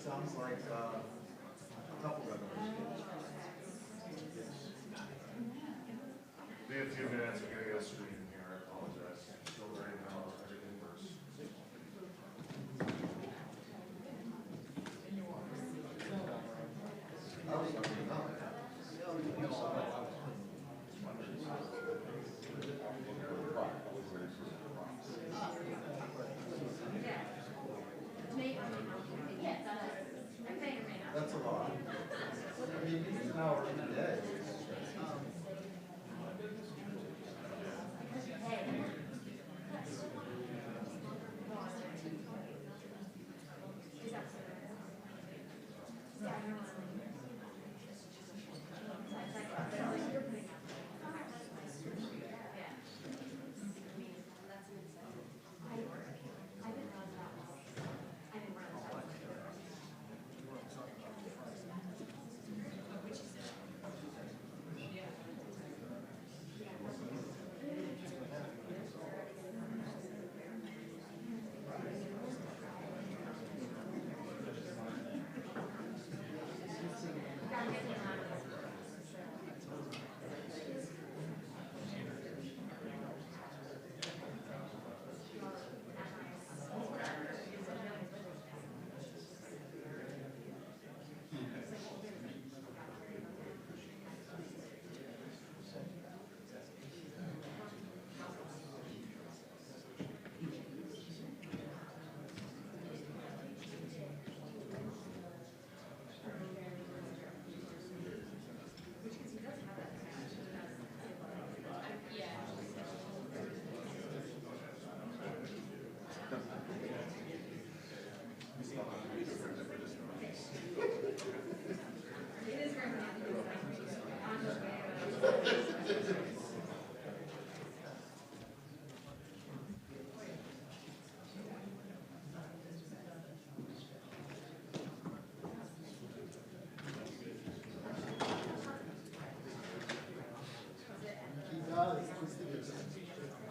Sounds like a couple of them. Be a few minutes, we're gonna get a screen in here, I apologize. Still very now, everything works. I was looking up. That's a lot. I mean, it's an hour a day.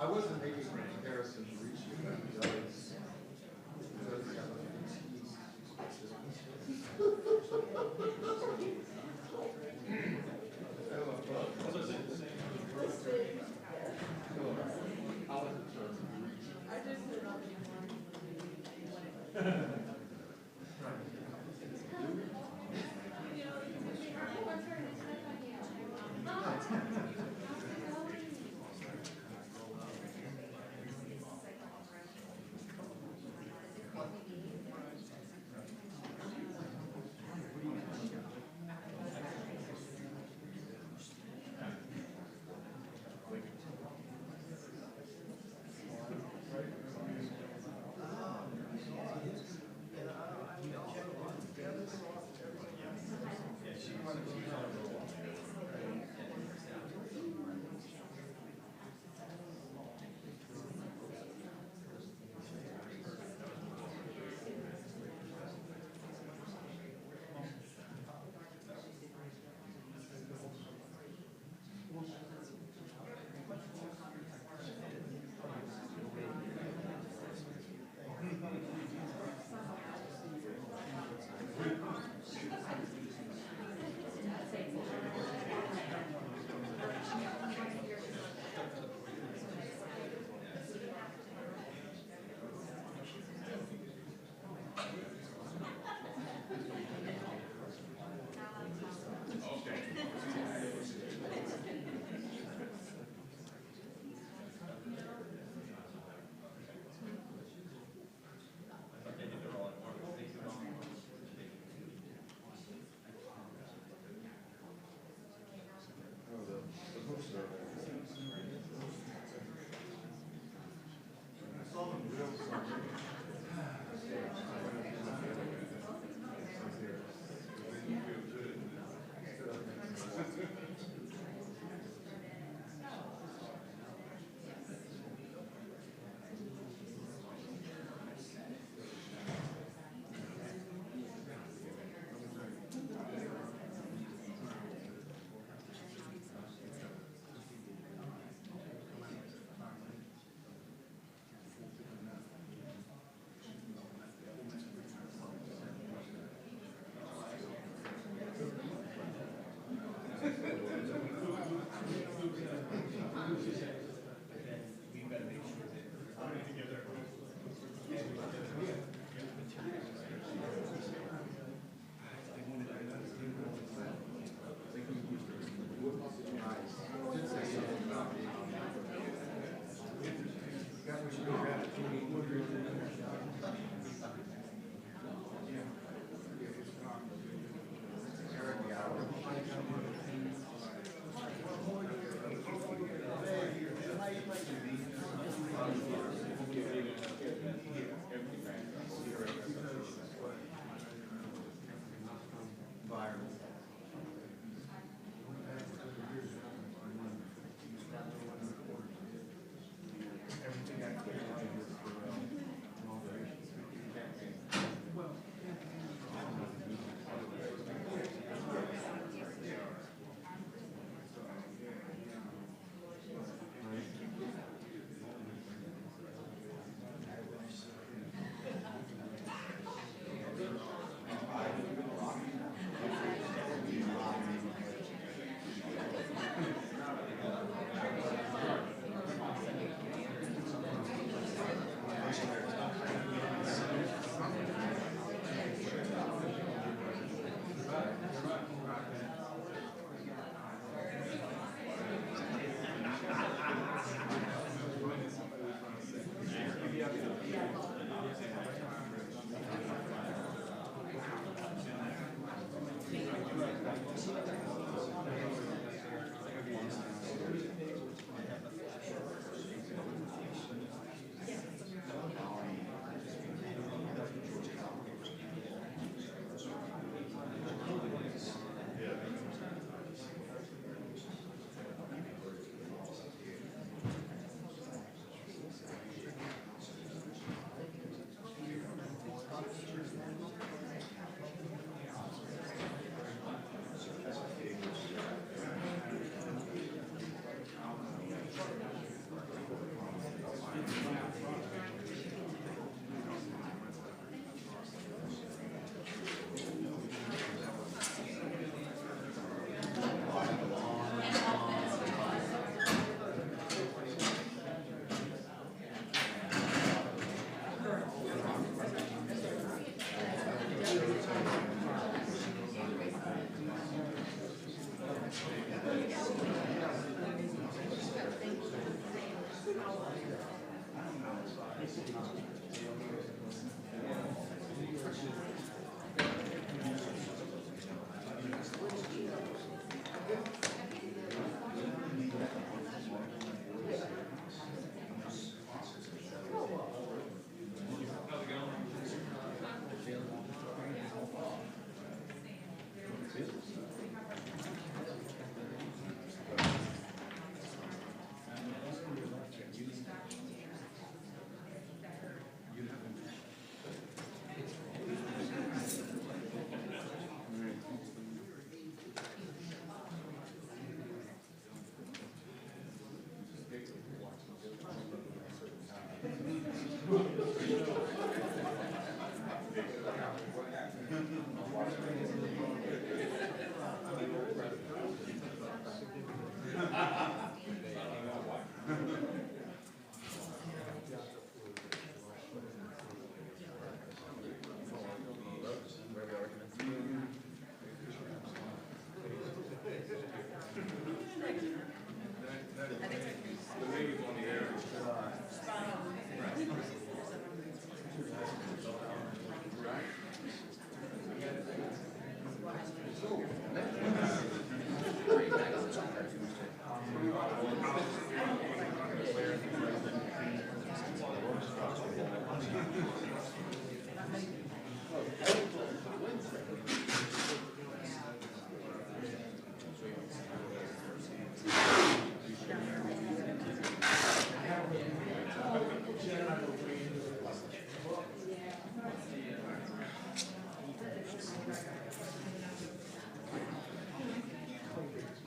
I wasn't making a comparison to reach you, but because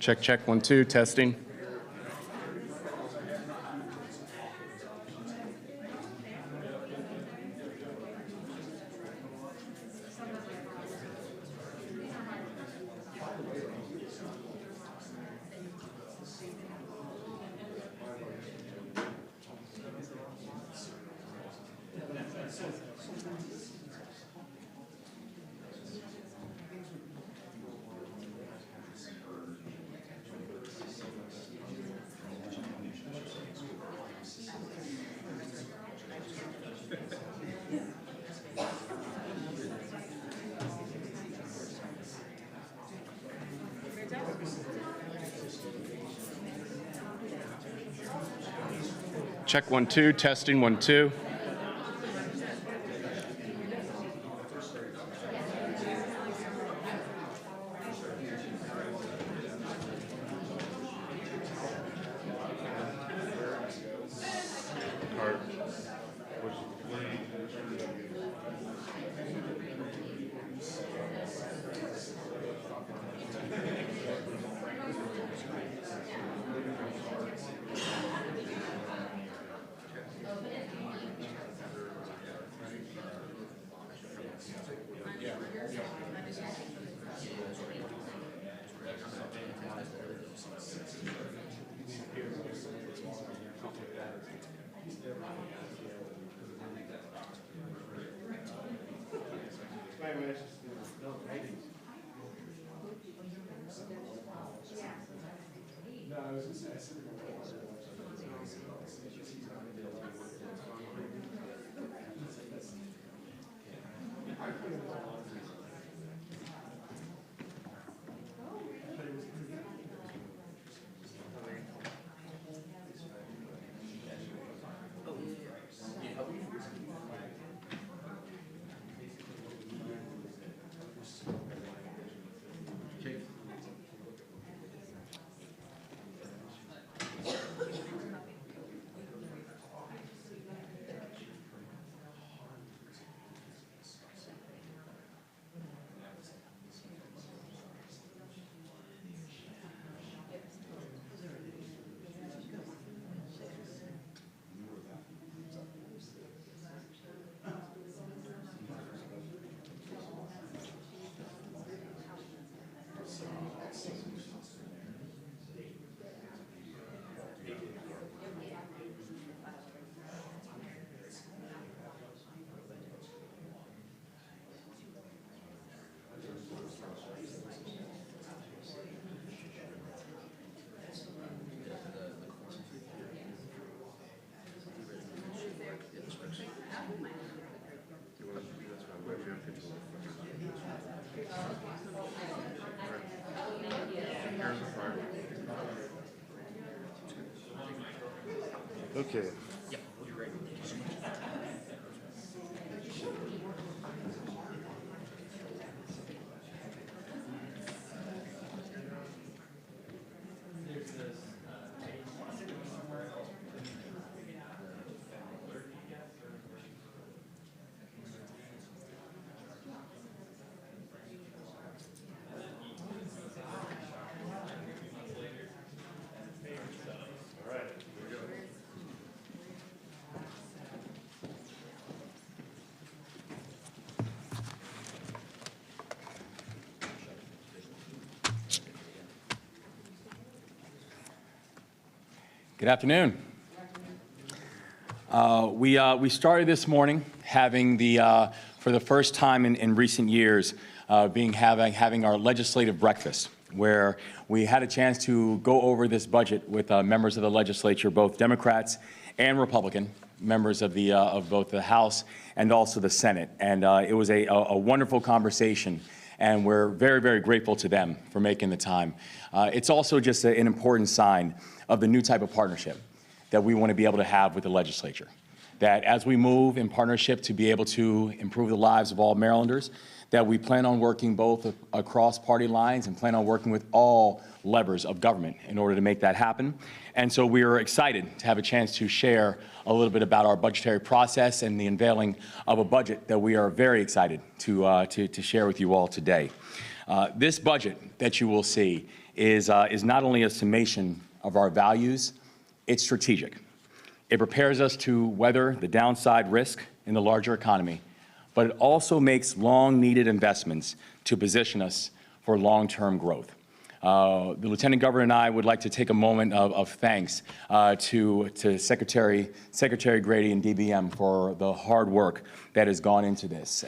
Check, check, 1, 2, testing. Check, 1, 2, testing, 1, 2. Card. Okay. All right, here we go. Good afternoon. We started this morning having for the first time in recent years, having our legislative breakfast, where we had a chance to go over this budget with members of the legislature, both Democrats and Republican members of both the House and also the Senate. And it was a wonderful conversation, and we're very, very grateful to them for making the time. It's also just an important sign of the new type of partnership that we want to be able to have with the legislature. That as we move in partnership to be able to improve the lives of all Marylanders, that we plan on working both across party lines and plan on working with all levers of government in order to make that happen. And so we are excited to have a chance to share a little bit about our budgetary process and the unveiling of a budget that we are very excited to share with you all today. This budget that you will see is not only a summation of our values, it's strategic. It prepares us to weather the downside risk in the larger economy, but it also makes long-needed investments to position us for long-term growth. The Lieutenant Governor and I would like to take a moment of thanks to Secretary Grady and DBM for the hard work that has gone into this.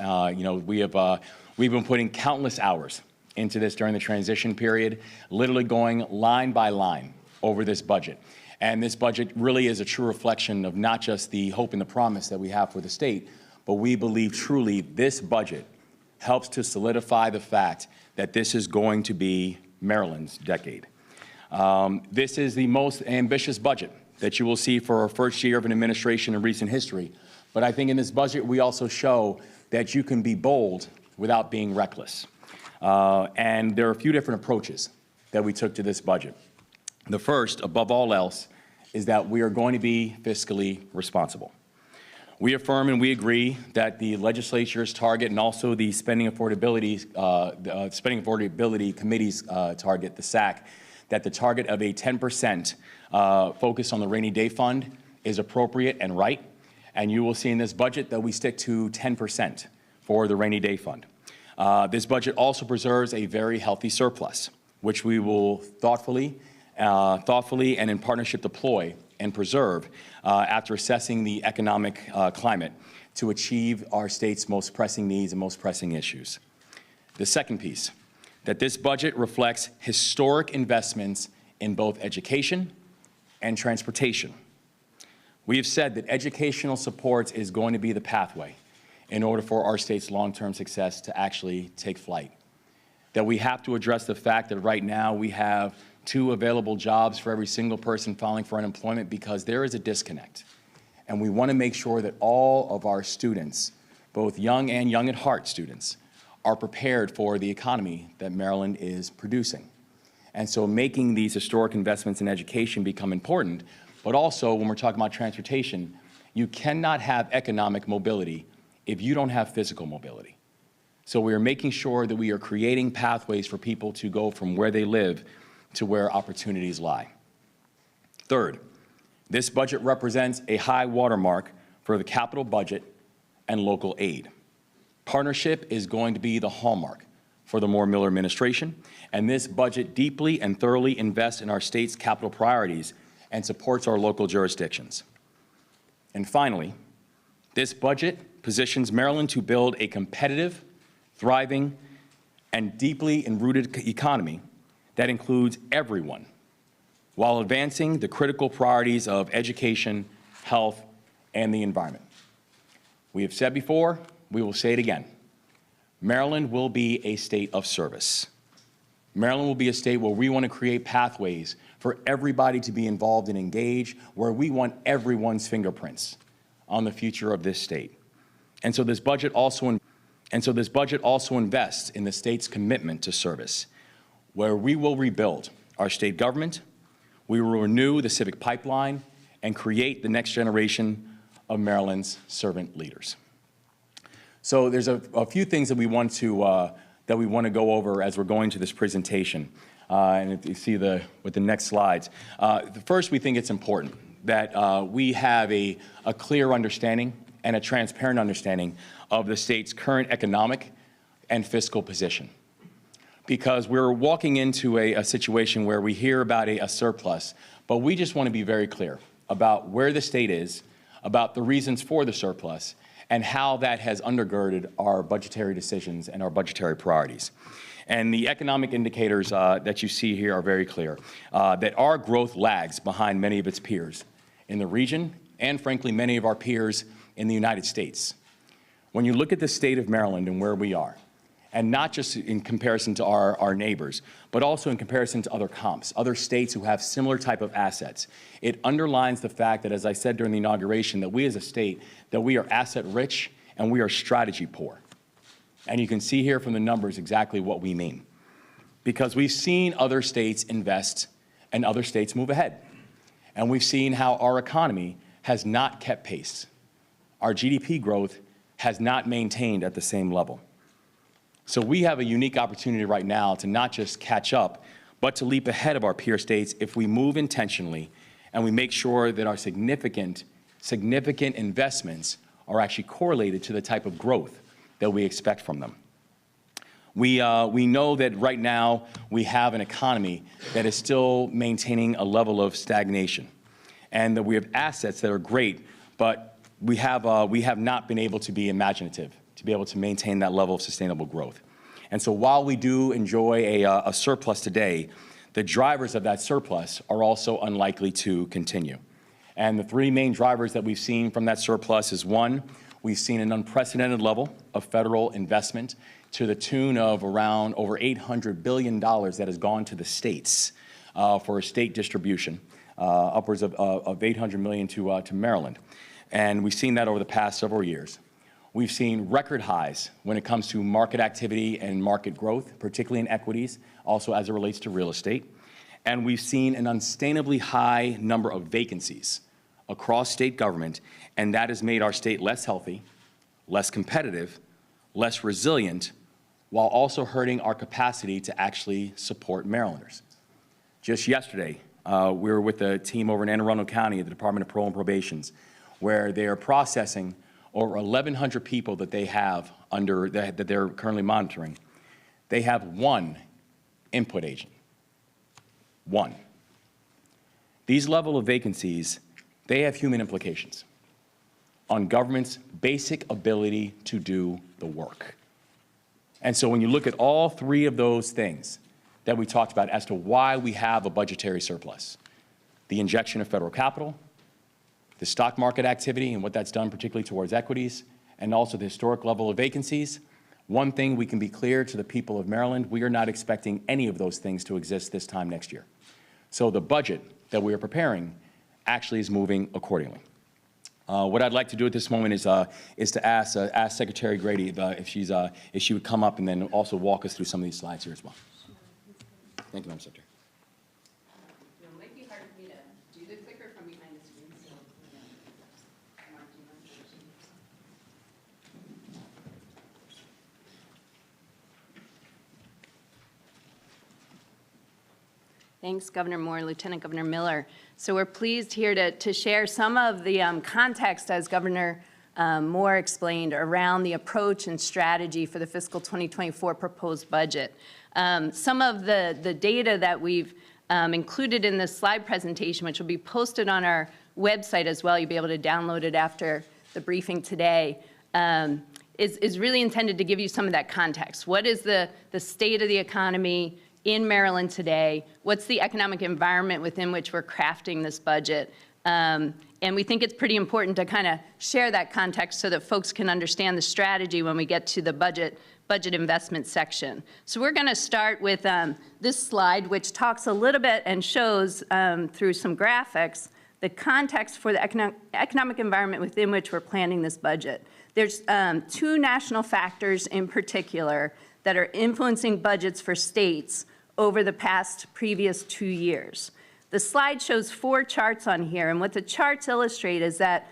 We've been putting countless hours into this during the transition period, literally going line by line over this budget. And this budget really is a true reflection of not just the hope and the promise that we have for the state, but we believe truly this budget helps to solidify the fact that this is going to be Maryland's decade. This is the most ambitious budget that you will see for our first year of an administration in recent history. But I think in this budget, we also show that you can be bold without being reckless. And there are a few different approaches that we took to this budget. The first, above all else, is that we are going to be fiscally responsible. We affirm and we agree that the legislature's target and also the Spending Affordability Committee's target, the SAC, that the target of a 10% focus on the rainy day fund is appropriate and right. And you will see in this budget that we stick to 10% for the rainy day fund. This budget also preserves a very healthy surplus, which we will thoughtfully and in partnership deploy and preserve after assessing the economic climate to achieve our state's most pressing needs and most pressing issues. The second piece, that this budget reflects historic investments in both education and transportation. We have said that educational supports is going to be the pathway in order for our state's long-term success to actually take flight. That we have to address the fact that right now we have 2 available jobs for every single person filing for unemployment because there is a disconnect. And we want to make sure that all of our students, both young and young at heart students, are prepared for the economy that Maryland is producing. And so making these historic investments in education become important, but also when we're talking about transportation, you cannot have economic mobility if you don't have physical mobility. So we are making sure that we are creating pathways for people to go from where they live to where opportunities lie. Third, this budget represents a high watermark for the capital budget and local aid. Partnership is going to be the hallmark for the Moore-Miller administration, and this budget deeply and thoroughly invests in our state's capital priorities and supports our local jurisdictions. And finally, this budget positions Maryland to build a competitive, thriving, and deeply enrooted economy that includes everyone, while advancing the critical priorities of education, health, and the environment. We have said before, we will say it again. Maryland will be a state of service. Maryland will be a state where we want to create pathways for everybody to be involved and engaged, where we want everyone's fingerprints on the future of this state. And so this budget also invests in the state's commitment to service, where we will rebuild our state government, we will renew the civic pipeline, and create the next generation of Maryland's servant leaders. So there's a few things that we want to go over as we're going to this presentation. And if you see with the next slides. First, we think it's important that we have a clear understanding and a transparent understanding of the state's current economic and fiscal position. Because we're walking into a situation where we hear about a surplus, but we just want to be very clear about where the state is, about the reasons for the surplus, and how that has undergirded our budgetary decisions and our budgetary priorities. And the economic indicators that you see here are very clear, that our growth lags behind many of its peers in the region and, frankly, many of our peers in the United States. When you look at the state of Maryland and where we are, and not just in comparison to our neighbors, but also in comparison to other comps, other states who have similar type of assets. It underlines the fact that, as I said during the inauguration, that we as a state, that we are asset rich and we are strategy poor. And you can see here from the numbers exactly what we mean. Because we've seen other states invest and other states move ahead. And we've seen how our economy has not kept pace. Our GDP growth has not maintained at the same level. So we have a unique opportunity right now to not just catch up, but to leap ahead of our peer states if we move intentionally and we make sure that our significant investments are actually correlated to the type of growth that we expect from them. We know that right now we have an economy that is still maintaining a level of stagnation, and that we have assets that are great, but we have not been able to be imaginative, to be able to maintain that level of sustainable growth. And so while we do enjoy a surplus today, the drivers of that surplus are also unlikely to continue. And the three main drivers that we've seen from that surplus is, one, we've seen an unprecedented level of federal investment to the tune of around over $800 billion that has gone to the states for state distribution, upwards of $800 million to Maryland. And we've seen that over the past several years. We've seen record highs when it comes to market activity and market growth, particularly in equities, also as it relates to real estate. And we've seen an unsustainably high number of vacancies across state government, and that has made our state less healthy, less competitive, less resilient, while also hurting our capacity to actually support Marylanders. Just yesterday, we were with a team over in Anne Arundel County at the Department of Parole and Probations, where they are processing over 1,100 people that they have that they're currently monitoring. They have one input agent. One. These level of vacancies, they have human implications on government's basic ability to do the work. And so when you look at all three of those things that we talked about as to why we have a budgetary surplus, the injection of federal capital, the stock market activity and what that's done particularly towards equities, and also the historic level of vacancies, one thing we can be clear to the people of Maryland, we are not expecting any of those things to exist this time next year. So the budget that we are preparing actually is moving accordingly. What I'd like to do at this moment is to ask Secretary Grady if she would come up and then also walk us through some of these slides here as well. Thank you, Madam Secretary. It might be hard for me to do the clicker from behind the screen, so Thanks, Governor Moore, Lieutenant Governor Miller. So we're pleased here to share some of the context, as Governor Moore explained, around the approach and strategy for the fiscal 2024 proposed budget. Some of the data that we've included in this slide presentation, which will be posted on our website as well, you'll be able to download it after the briefing today, is really intended to give you some of that context. What is the state of the economy in Maryland today? What's the economic environment within which we're crafting this budget? And we think it's pretty important to kind of share that context so that folks can understand the strategy when we get to the budget investment section. So we're going to start with this slide, which talks a little bit and shows through some graphics the context for the economic environment within which we're planning this budget. There's two national factors in particular that are influencing budgets for states over the previous 2 years. The slide shows 4 charts on here, and what the charts illustrate is that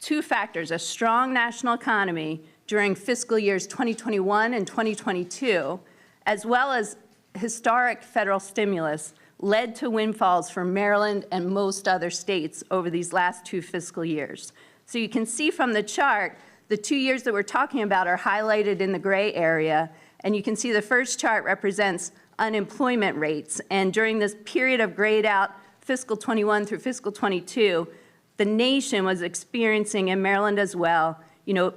two factors, a strong national economy during fiscal years 2021 and 2022, as well as historic federal stimulus, led to windfalls for Maryland and most other states over these last 2 fiscal years. So you can see from the chart, the 2 years that we're talking about are highlighted in the gray area, and you can see the first chart represents unemployment rates. And during this period of grayed out fiscal 21 through fiscal 22, the nation was experiencing, in Maryland as well,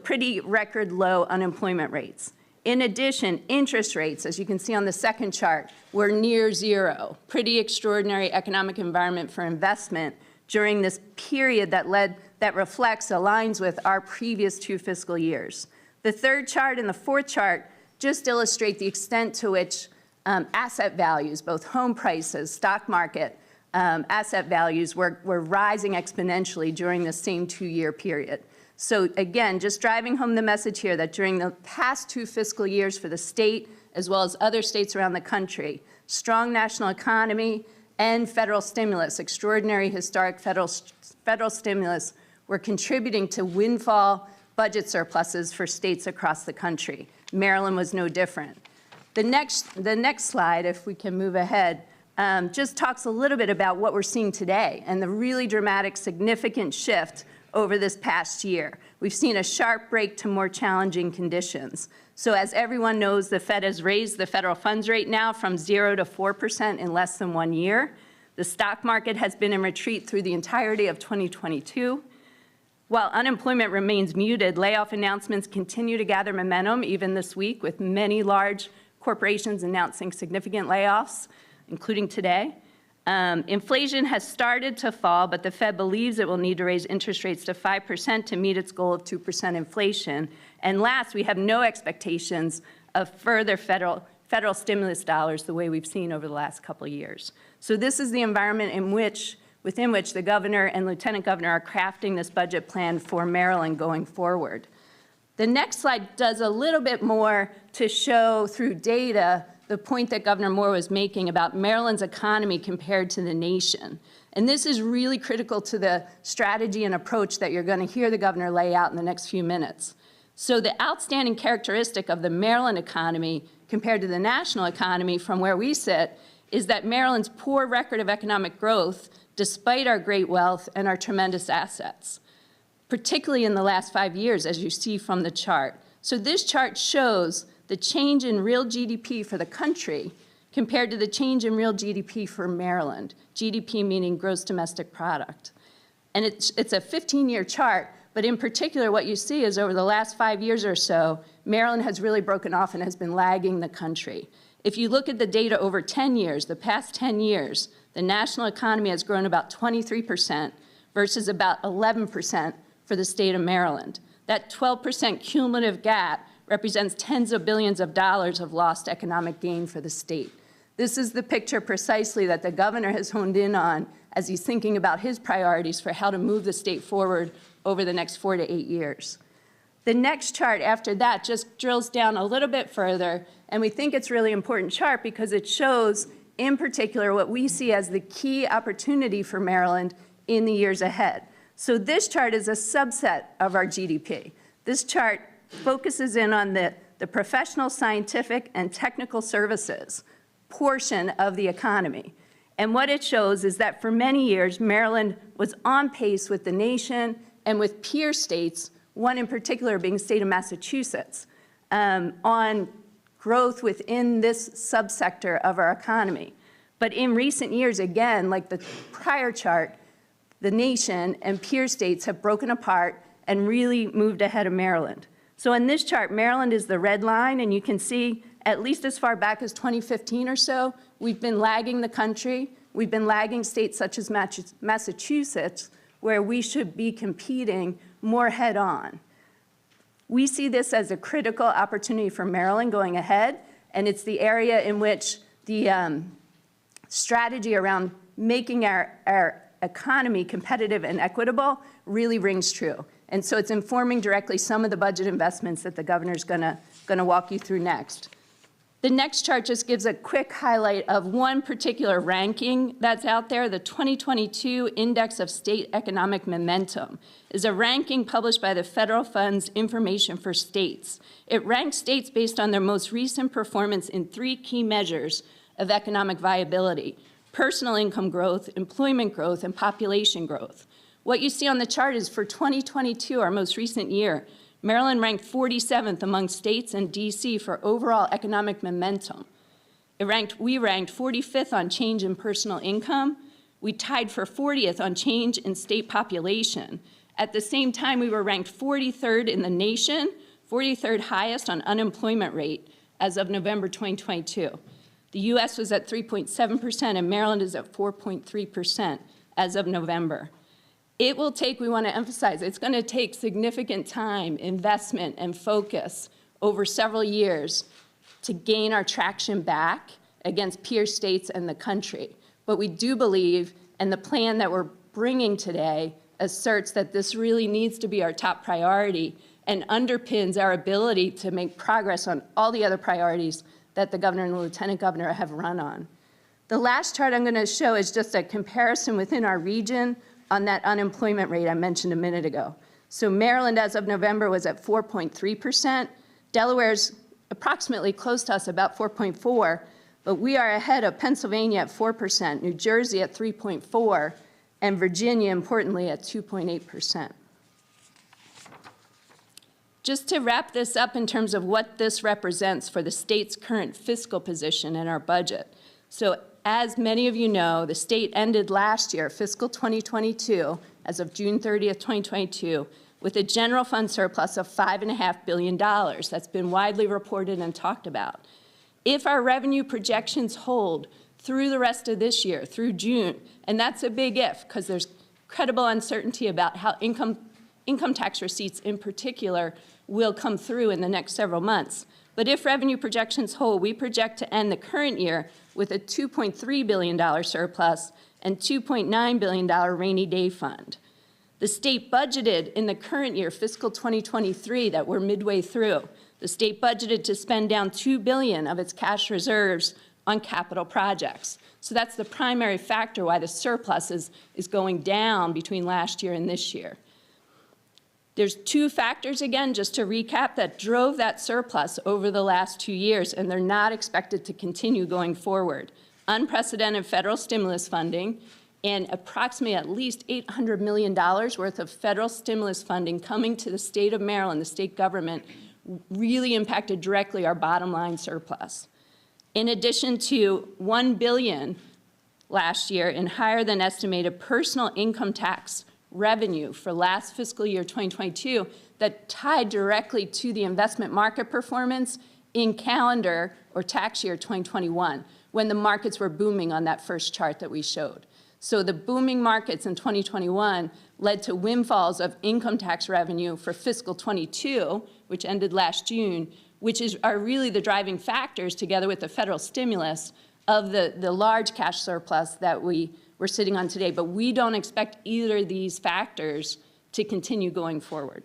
pretty record low unemployment rates. In addition, interest rates, as you can see on the second chart, were near zero. Pretty extraordinary economic environment for investment during this period that aligns with our previous 2 fiscal years. The third chart and the fourth chart just illustrate the extent to which asset values, both home prices, stock market asset values, were rising exponentially during the same 2-year period. So again, just driving home the message here that during the past 2 fiscal years for the state, as well as other states around the country, strong national economy and federal stimulus, extraordinary historic federal stimulus, were contributing to windfall budget surpluses for states across the country. Maryland was no different. The next slide, if we can move ahead, just talks a little bit about what we're seeing today and the really dramatic, significant shift over this past year. We've seen a sharp break to more challenging conditions. So as everyone knows, the Fed has raised the federal funds rate now from 0 to 4% in less than 1 year. The stock market has been in retreat through the entirety of 2022. While unemployment remains muted, layoff announcements continue to gather momentum even this week, with many large corporations announcing significant layoffs, including today. Inflation has started to fall, but the Fed believes it will need to raise interest rates to 5% to meet its goal of 2% inflation. And last, we have no expectations of further federal stimulus dollars the way we've seen over the last couple of years. So this is the environment within which the governor and lieutenant governor are crafting this budget plan for Maryland going forward. The next slide does a little bit more to show through data the point that Governor Moore was making about Maryland's economy compared to the nation. And this is really critical to the strategy and approach that you're going to hear the governor lay out in the next few minutes. So the outstanding characteristic of the Maryland economy compared to the national economy from where we sit is that Maryland's poor record of economic growth, despite our great wealth and our tremendous assets, particularly in the last 5 years, as you see from the chart. So this chart shows the change in real GDP for the country compared to the change in real GDP for Maryland, GDP meaning gross domestic product. And it's a 15-year chart, but in particular what you see is over the last 5 years or so, Maryland has really broken off and has been lagging the country. If you look at the data over 10 years, the past 10 years, the national economy has grown about 23% versus about 11% for the state of Maryland. That 12% cumulative gap represents tens of billions of dollars of lost economic gain for the state. This is the picture precisely that the governor has honed in on as he's thinking about his priorities for how to move the state forward over the next 4 to 8 years. The next chart after that just drills down a little bit further, and we think it's a really important chart because it shows, in particular, what we see as the key opportunity for Maryland in the years ahead. So this chart is a subset of our GDP. This chart focuses in on the professional, scientific, and technical services portion of the economy. And what it shows is that for many years, Maryland was on pace with the nation and with peer states, one in particular being the state of Massachusetts, on growth within this subsector of our economy. But in recent years, again, like the prior chart, the nation and peer states have broken apart and really moved ahead of Maryland. So in this chart, Maryland is the red line, and you can see at least as far back as 2015 or so, we've been lagging the country. We've been lagging states such as Massachusetts, where we should be competing more head on. We see this as a critical opportunity for Maryland going ahead, and it's the area in which the strategy around making our economy competitive and equitable really rings true. And so it's informing directly some of the budget investments that the governor's gonna walk you through next. The next chart just gives a quick highlight of one particular ranking that's out there. The 2022 Index of State Economic Momentum is a ranking published by the Federal Funds Information for States. It ranks states based on their most recent performance in 3 key measures of economic viability: personal income growth, employment growth, and population growth. What you see on the chart is for 2022, our most recent year, Maryland ranked 47th among states and DC for overall economic momentum. We ranked 45th on change in personal income. We tied for 40th on change in state population. At the same time, we were ranked 43rd in the nation, 43rd highest on unemployment rate as of November 2022. The US was at 3.7% and Maryland is at 4.3% as of November. It will take, we want to emphasize, it's going to take significant time, investment, and focus over several years to gain our traction back against peer states and the country. But we do believe, and the plan that we're bringing today asserts that this really needs to be our top priority and underpins our ability to make progress on all the other priorities that the governor and the lieutenant governor have run on. The last chart I'm going to show is just a comparison within our region on that unemployment rate I mentioned a minute ago. So Maryland, as of November, was at 4.3%. Delaware's approximately close to us, about 4.4%. But we are ahead of Pennsylvania at 4%, New Jersey at 3.4%, and Virginia, importantly, at 2.8%. Just to wrap this up in terms of what this represents for the state's current fiscal position in our budget. So as many of you know, the state ended last year, fiscal 2022, as of June 30th, 2022, with a general fund surplus of $5.5 billion. That's been widely reported and talked about. If our revenue projections hold through the rest of this year, through June, and that's a big if, because there's credible uncertainty about how income tax receipts in particular will come through in the next several months. But if revenue projections hold, we project to end the current year with a $2.3 billion surplus and $2.9 billion rainy day fund. The state budgeted in the current year, fiscal 2023, that we're midway through, the state budgeted to spend down $2 billion of its cash reserves on capital projects. So that's the primary factor why the surplus is going down between last year and this year. There's two factors, again, just to recap, that drove that surplus over the last 2 years, and they're not expected to continue going forward. Unprecedented federal stimulus funding and approximately at least $800 million worth of federal stimulus funding coming to the state of Maryland, the state government, really impacted directly our bottom line surplus. In addition to $1 billion last year in higher than estimated personal income tax revenue for last fiscal year 2022 that tied directly to the investment market performance in calendar or tax year 2021, when the markets were booming on that first chart that we showed. So the booming markets in 2021 led to windfalls of income tax revenue for fiscal 22, which ended last June, which are really the driving factors, together with the federal stimulus, of the large cash surplus that we're sitting on today. But we don't expect either of these factors to continue going forward.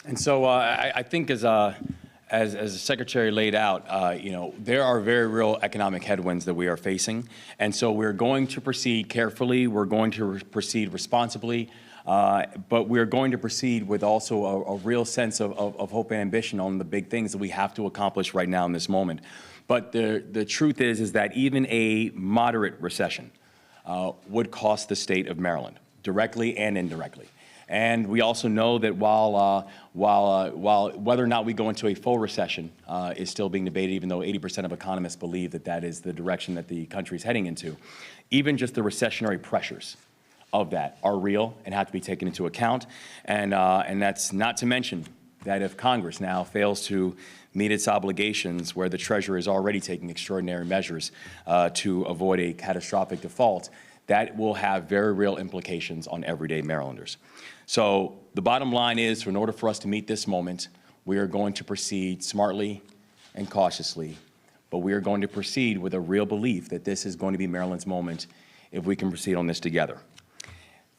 And so I think as the Secretary laid out, you know, there are very real economic headwinds that we are facing. And so we're going to proceed carefully. We're going to proceed responsibly. But we're going to proceed with also a real sense of hope and ambition on the big things that we have to accomplish right now in this moment. But the truth is that even a moderate recession would cost the state of Maryland, directly and indirectly. And we also know that while whether or not we go into a full recession is still being debated, even though 80% of economists believe that that is the direction that the country is heading into, even just the recessionary pressures of that are real and have to be taken into account. And that's not to mention that if Congress now fails to meet its obligations, where the Treasurer is already taking extraordinary measures to avoid a catastrophic default, that will have very real implications on everyday Marylanders. So the bottom line is, in order for us to meet this moment, we are going to proceed smartly and cautiously, but we are going to proceed with a real belief that this is going to be Maryland's moment if we can proceed on this together.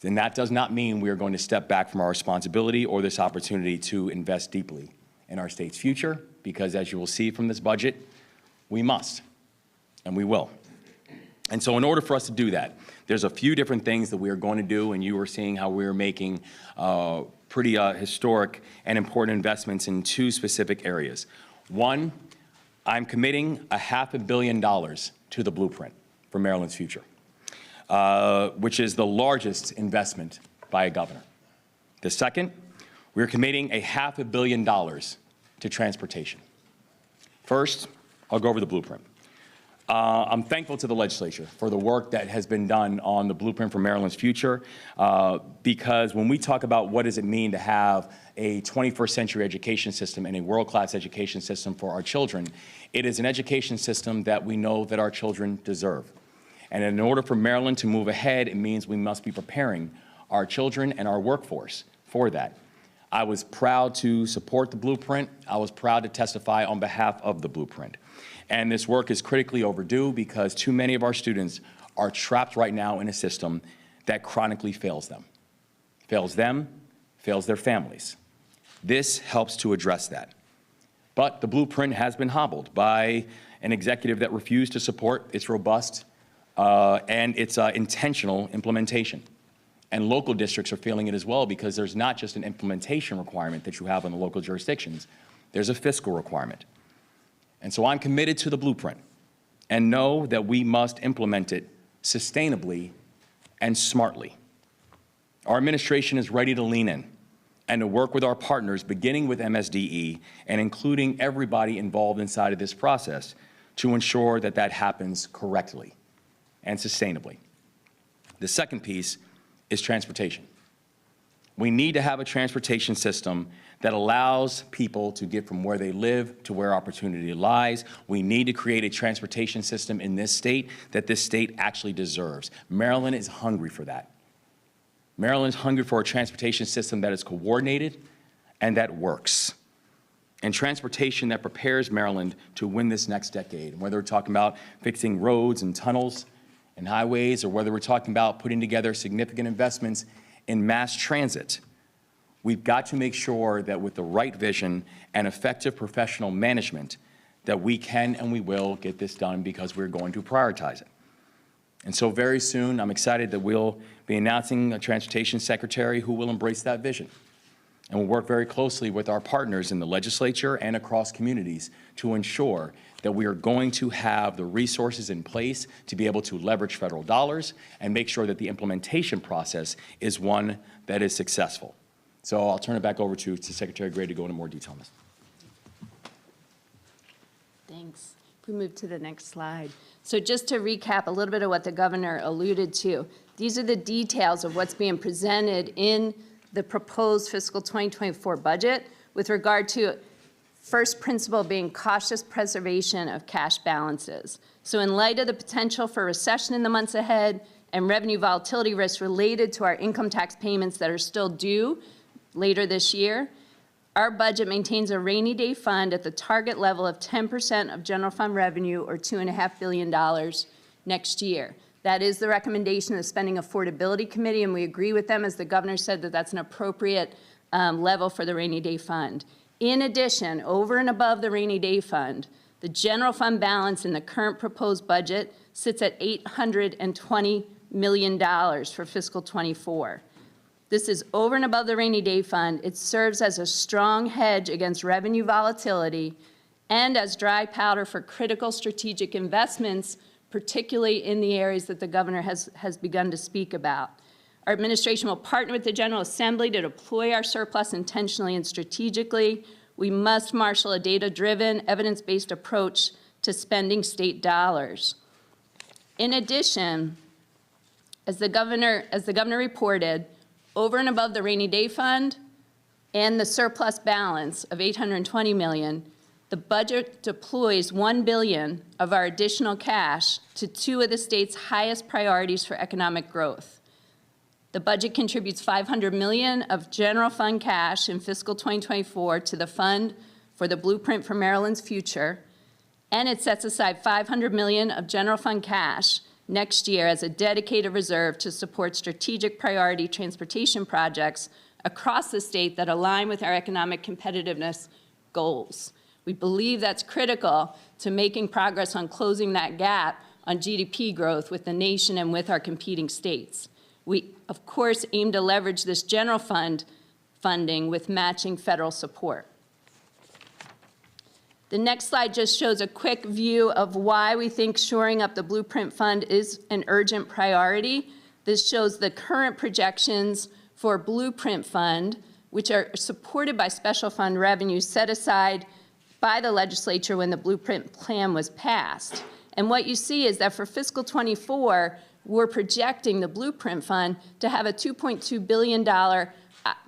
And that does not mean we are going to step back from our responsibility or this opportunity to invest deeply in our state's future, because as you will see from this budget, we must, and we will. And so in order for us to do that, there's a few different things that we are going to do, and you are seeing how we are making pretty historic and important investments in two specific areas. One, I'm committing $500 million to the blueprint for Maryland's future, which is the largest investment by a governor. The second, we're committing $500 million to transportation. First, I'll go over the blueprint. I'm thankful to the legislature for the work that has been done on the blueprint for Maryland's future, because when we talk about what does it mean to have a 21st century education system and a world-class education system for our children, it is an education system that we know that our children deserve. And in order for Maryland to move ahead, it means we must be preparing our children and our workforce for that. I was proud to support the blueprint. I was proud to testify on behalf of the blueprint. And this work is critically overdue because too many of our students are trapped right now in a system that chronically fails them, fails their families. This helps to address that. But the blueprint has been hobbled by an executive that refused to support its robust and its intentional implementation. And local districts are feeling it as well, because there's not just an implementation requirement that you have on the local jurisdictions. there's a fiscal requirement. And so I'm committed to the blueprint and know that we must implement it sustainably and smartly. Our administration is ready to lean in and to work with our partners, beginning with MSDE and including everybody involved inside of this process to ensure that that happens correctly and sustainably. The second piece is transportation. We need to have a transportation system that allows people to get from where they live to where opportunity lies. We need to create a transportation system in this state that this state actually deserves. Maryland is hungry for that. Maryland is hungry for a transportation system that is coordinated and that works. And transportation that prepares Maryland to win this next decade, whether we're talking about fixing roads and tunnels and highways, or whether we're talking about putting together significant investments in mass transit. We've got to make sure that with the right vision and effective professional management, that we can and we will get this done because we're going to prioritize it. And so very soon, I'm excited that we'll be announcing a transportation secretary who will embrace that vision. And we'll work very closely with our partners in the legislature and across communities to ensure that we are going to have the resources in place to be able to leverage federal dollars and make sure that the implementation process is one that is successful. So I'll turn it back over to Secretary Gray to go into more detail on this. Thanks. If we move to the next slide. So just to recap a little bit of what the governor alluded to, these are the details of what's being presented in the proposed fiscal 2024 budget with regard to first principle being cautious preservation of cash balances. So in light of the potential for recession in the months ahead and revenue volatility risks related to our income tax payments that are still due later this year, our budget maintains a rainy day fund at the target level of 10% of general fund revenue, or $2.5 billion next year. That is the recommendation of the Spending Affordability Committee, and we agree with them, as the governor said, that that's an appropriate level for the rainy day fund. In addition, over and above the rainy day fund, the general fund balance in the current proposed budget sits at $820 million for fiscal '24. This is over and above the rainy day fund. It serves as a strong hedge against revenue volatility and as dry powder for critical strategic investments, particularly in the areas that the governor has begun to speak about. Our administration will partner with the General Assembly to deploy our surplus intentionally and strategically. We must marshal a data-driven, evidence-based approach to spending state dollars. In addition, as the governor reported, over and above the rainy day fund and the surplus balance of $820 million, the budget deploys $1 billion of our additional cash to two of the state's highest priorities for economic growth. The budget contributes $500 million of general fund cash in fiscal 2024 to the Fund for the Blueprint for Maryland's Future, and it sets aside $500 million of general fund cash next year as a dedicated reserve to support strategic priority transportation projects across the state that align with our economic competitiveness goals. We believe that's critical to making progress on closing that gap on GDP growth with the nation and with our competing states. We, of course, aim to leverage this general fund funding with matching federal support. The next slide just shows a quick view of why we think shoring up the Blueprint Fund is an urgent priority. This shows the current projections for Blueprint Fund, which are supported by special fund revenues set aside by the legislature when the Blueprint Plan was passed. And what you see is that for fiscal '24, we're projecting the Blueprint Fund to have a $2.2 billion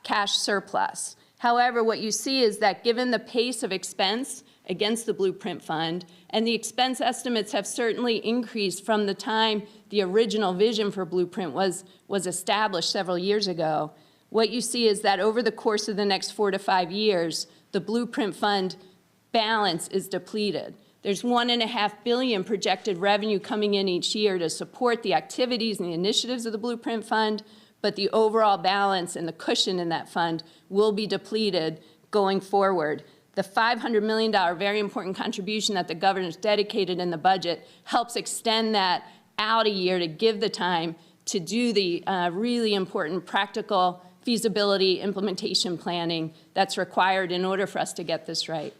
cash surplus. However, what you see is that given the pace of expense against the Blueprint Fund, and the expense estimates have certainly increased from the time the original vision for Blueprint was established several years ago, what you see is that over the course of the next 4 to 5 years, the Blueprint Fund balance is depleted. There's $1.5 billion projected revenue coming in each year to support the activities and the initiatives of the Blueprint Fund, but the overall balance and the cushion in that fund will be depleted going forward. The $500 million very important contribution that the governor's dedicated in the budget helps extend that out a year to give the time to do the really important practical feasibility implementation planning that's required in order for us to get this right.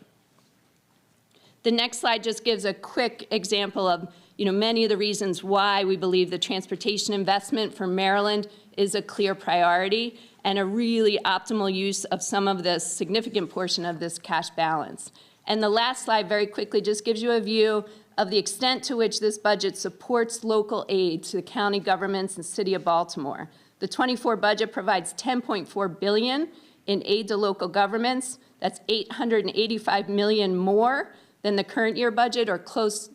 The next slide just gives a quick example of many of the reasons why we believe the transportation investment for Maryland is a clear priority and a really optimal use of some of this significant portion of this cash balance. And the last slide very quickly just gives you a view of the extent to which this budget supports local aid to the county governments and city of Baltimore. The 24 budget provides $10.4 billion in aid to local governments. That's $885 million more than the current year budget, or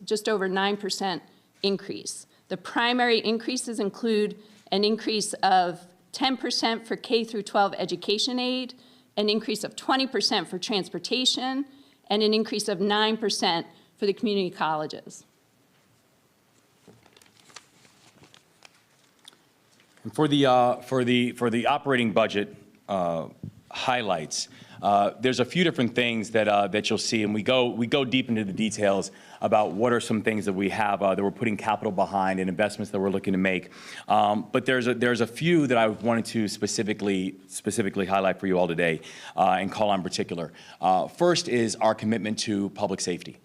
just over 9% increase. The primary increases include an increase of 10% for K through 12 education aid, an increase of 20% for transportation, and an increase of 9% for the community colleges. And for the operating budget highlights, there's a few different things that you'll see, and we go deep into the details about what are some things that we have that we're putting capital behind and investments that we're looking to make. But there's a few that I wanted to specifically highlight for you all today and call on particular. First is our commitment to public safety.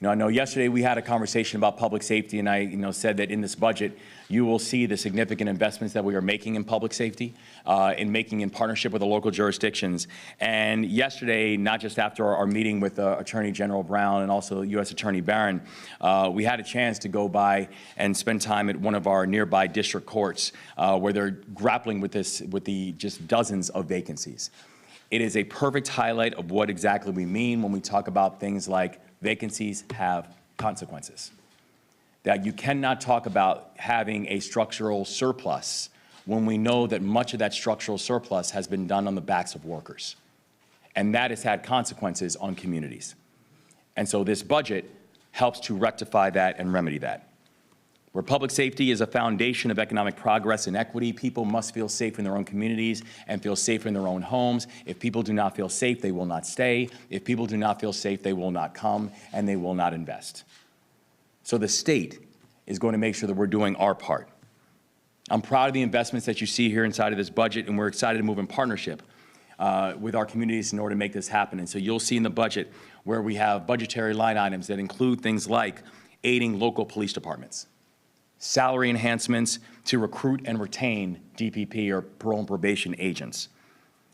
I know yesterday we had a conversation about public safety, and I said that in this budget you will see the significant investments that we are making in public safety, in partnership with the local jurisdictions. And yesterday, not just after our meeting with Attorney General Brown and also U.S. Attorney Barron, we had a chance to go by and spend time at one of our nearby district courts where they're grappling with the just dozens of vacancies. It is a perfect highlight of what exactly we mean when we talk about things like vacancies have consequences. That you cannot talk about having a structural surplus when we know that much of that structural surplus has been done on the backs of workers. And that has had consequences on communities. And so this budget helps to rectify that and remedy that. Where public safety is a foundation of economic progress and equity, people must feel safe in their own communities and feel safe in their own homes. If people do not feel safe, they will not stay. If people do not feel safe, they will not come and they will not invest. So the state is going to make sure that we're doing our part. I'm proud of the investments that you see here inside of this budget, and we're excited to move in partnership with our communities in order to make this happen. And so you'll see in the budget where we have budgetary line items that include things like aiding local police departments, salary enhancements to recruit and retain DPP or parole and probation agents,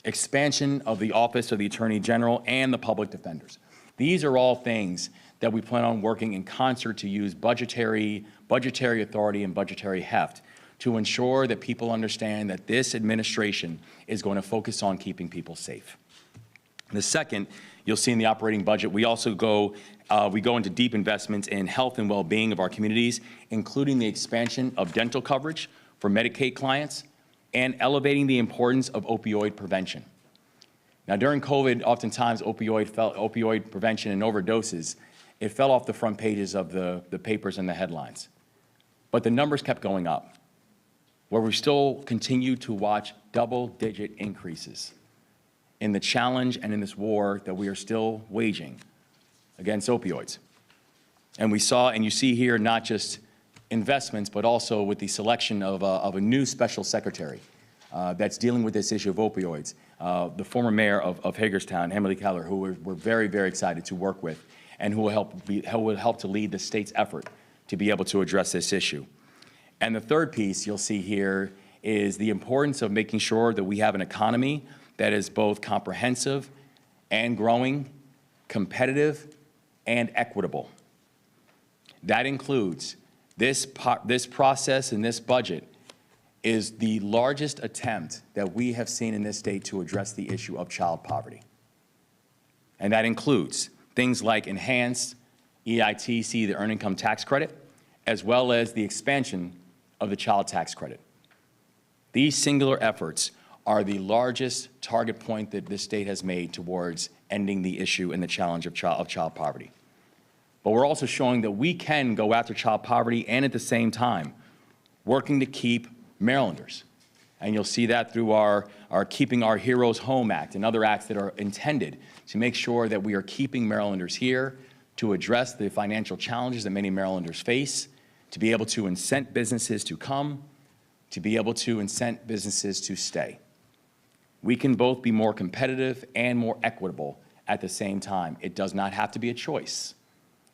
expansion of the Office of the Attorney General and the public defenders. These are all things that we plan on working in concert to use budgetary authority and budgetary heft to ensure that people understand that this administration is going to focus on keeping people safe. The second, you'll see in the operating budget, we also go into deep investments in health and well-being of our communities, including the expansion of dental coverage for Medicaid clients and elevating the importance of opioid prevention. Now, during COVID, oftentimes opioid prevention and overdoses, it fell off the front pages of the papers and the headlines. But the numbers kept going up, where we still continue to watch double-digit increases in the challenge and in this war that we are still waging against opioids. And we saw, and you see here, not just investments, but also with the selection of a new special secretary that's dealing with this issue of opioids, the former mayor of Hagerstown, Emily Keller, who we're very, very excited to work with, and who will help to lead the state's effort to be able to address this issue. And the third piece you'll see here is the importance of making sure that we have an economy that is both comprehensive and growing, competitive and equitable. That includes this process and this budget is the largest attempt that we have seen in this state to address the issue of child poverty. And that includes things like enhanced EITC, the Earned Income Tax Credit, as well as the expansion of the child tax credit. These singular efforts are the largest target point that this state has made towards ending the issue and the challenge of child poverty. But we're also showing that we can go after child poverty and at the same time working to keep Marylanders. And you'll see that through our Keeping Our Heroes Home Act and other acts that are intended to make sure that we are keeping Marylanders here to address the financial challenges that many Marylanders face, to be able to incent businesses to come, to be able to incent businesses to stay. We can both be more competitive and more equitable at the same time. It does not have to be a choice.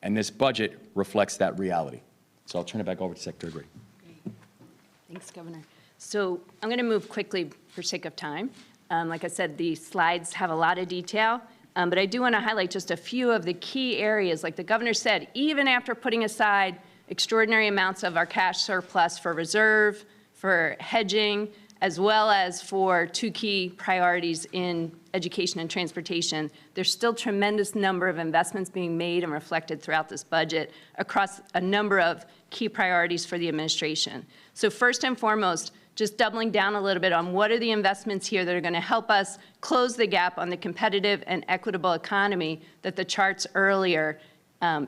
And this budget reflects that reality. So I'll turn it back over to Secretary Gray. Thanks, Governor. So I'm going to move quickly for sake of time. Like I said, the slides have a lot of detail, but I do want to highlight just a few of the key areas. Like the governor said, even after putting aside extraordinary amounts of our cash surplus for reserve, for hedging, as well as for two key priorities in education and transportation, there's still tremendous number of investments being made and reflected throughout this budget across a number of key priorities for the administration. So first and foremost, just doubling down a little bit on what are the investments here that are going to help us close the gap on the competitive and equitable economy that the charts earlier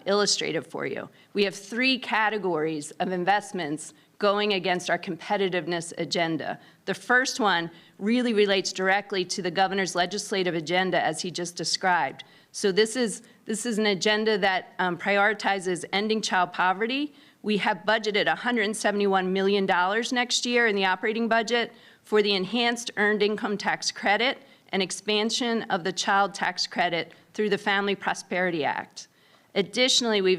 illustrated for you. We have three categories of investments going against our competitiveness agenda. The first one really relates directly to the governor's legislative agenda as he just described. So this is an agenda that prioritizes ending child poverty. We have budgeted $171 million next year in the operating budget for the enhanced earned income tax credit and expansion of the child tax credit through the Family Prosperity Act. Additionally, we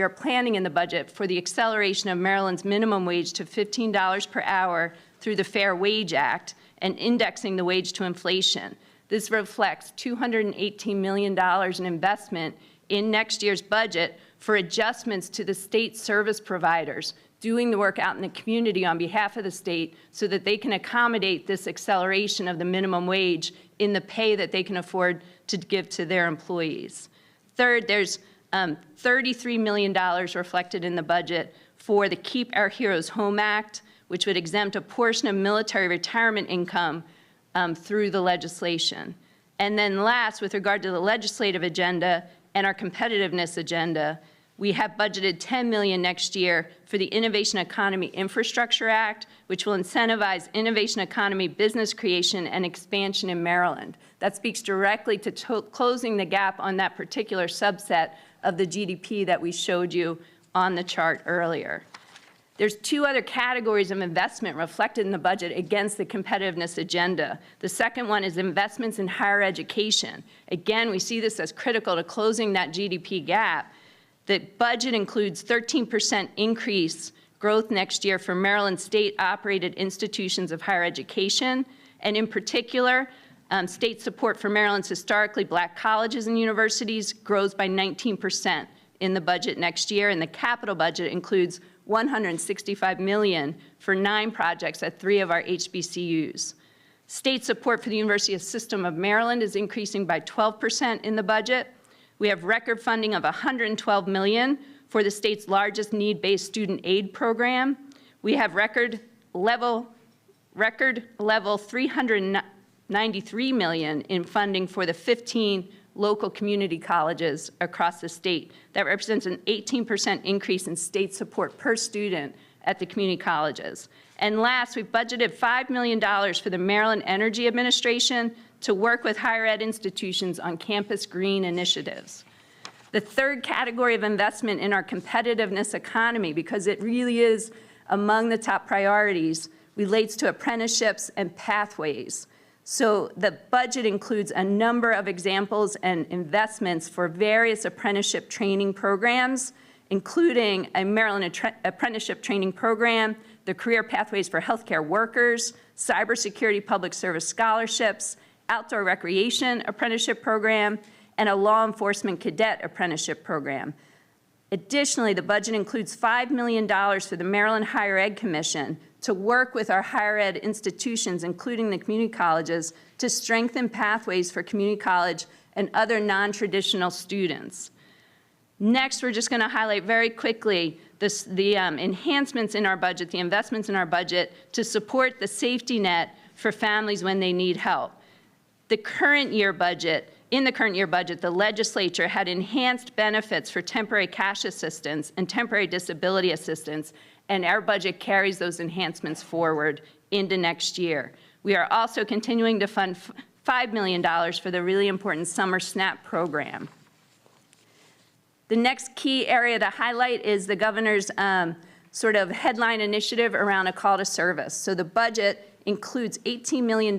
are planning in the budget for the acceleration of Maryland's minimum wage to $15 per hour through the Fair Wage Act and indexing the wage to inflation. This reflects $218 million in investment in next year's budget for adjustments to the state service providers doing the work out in the community on behalf of the state so that they can accommodate this acceleration of the minimum wage in the pay that they can afford to give to their employees. Third, there's $33 million reflected in the budget for the Keep Our Heroes Home Act, which would exempt a portion of military retirement income through the legislation. And then last, with regard to the legislative agenda and our competitiveness agenda, we have budgeted $10 million next year for the Innovation Economy Infrastructure Act, which will incentivize innovation economy business creation and expansion in Maryland. That speaks directly to closing the gap on that particular subset of the GDP that we showed you on the chart earlier. There's two other categories of investment reflected in the budget against the competitiveness agenda. The second one is investments in higher education. Again, we see this as critical to closing that GDP gap. The budget includes 13% increase growth next year for Maryland state-operated institutions of higher education, and in particular, state support for Maryland's historically black colleges and universities grows by 19% in the budget next year, and the capital budget includes $165 million for 9 projects at 3 of our HBCUs. State support for the University System of Maryland is increasing by 12% in the budget. We have record funding of $112 million for the state's largest need-based student aid program. We have record level $393 million in funding for the 15 local community colleges across the state. That represents an 18% increase in state support per student at the community colleges. And last, we've budgeted $5 million for the Maryland Energy Administration to work with higher ed institutions on campus green initiatives. The third category of investment in our competitiveness economy, because it really is among the top priorities, relates to apprenticeships and pathways. So the budget includes a number of examples and investments for various apprenticeship training programs, including a Maryland Apprenticeship Training Program, the Career Pathways for Healthcare Workers, Cybersecurity Public Service Scholarships, Outdoor Recreation Apprenticeship Program, and a Law Enforcement Cadet Apprenticeship Program. Additionally, the budget includes $5 million for the Maryland Higher Ed Commission to work with our higher ed institutions, including the community colleges, to strengthen pathways for community college and other non-traditional students. Next, we're just going to highlight very quickly the enhancements in our budget, the investments in our budget to support the safety net for families when they need help. In the current year budget, the legislature had enhanced benefits for temporary cash assistance and temporary disability assistance, and our budget carries those enhancements forward into next year. We are also continuing to fund $5 million for the really important Summer SNAP program. The next key area to highlight is the governor's sort of headline initiative around a call to service. So the budget includes $18 million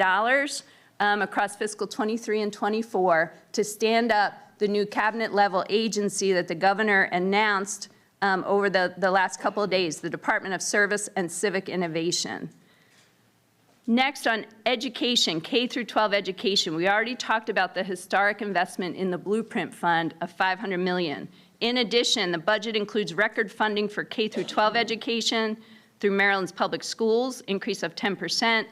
across fiscal 23 and 24 to stand up the new cabinet-level agency that the governor announced over the last couple of days, the Department of Service and Civic Innovation. Next, on education, K through 12 education, we already talked about the historic investment in the Blueprint Fund of $500 million. In addition, the budget includes record funding for K through 12 education through Maryland's public schools, increase of 10%,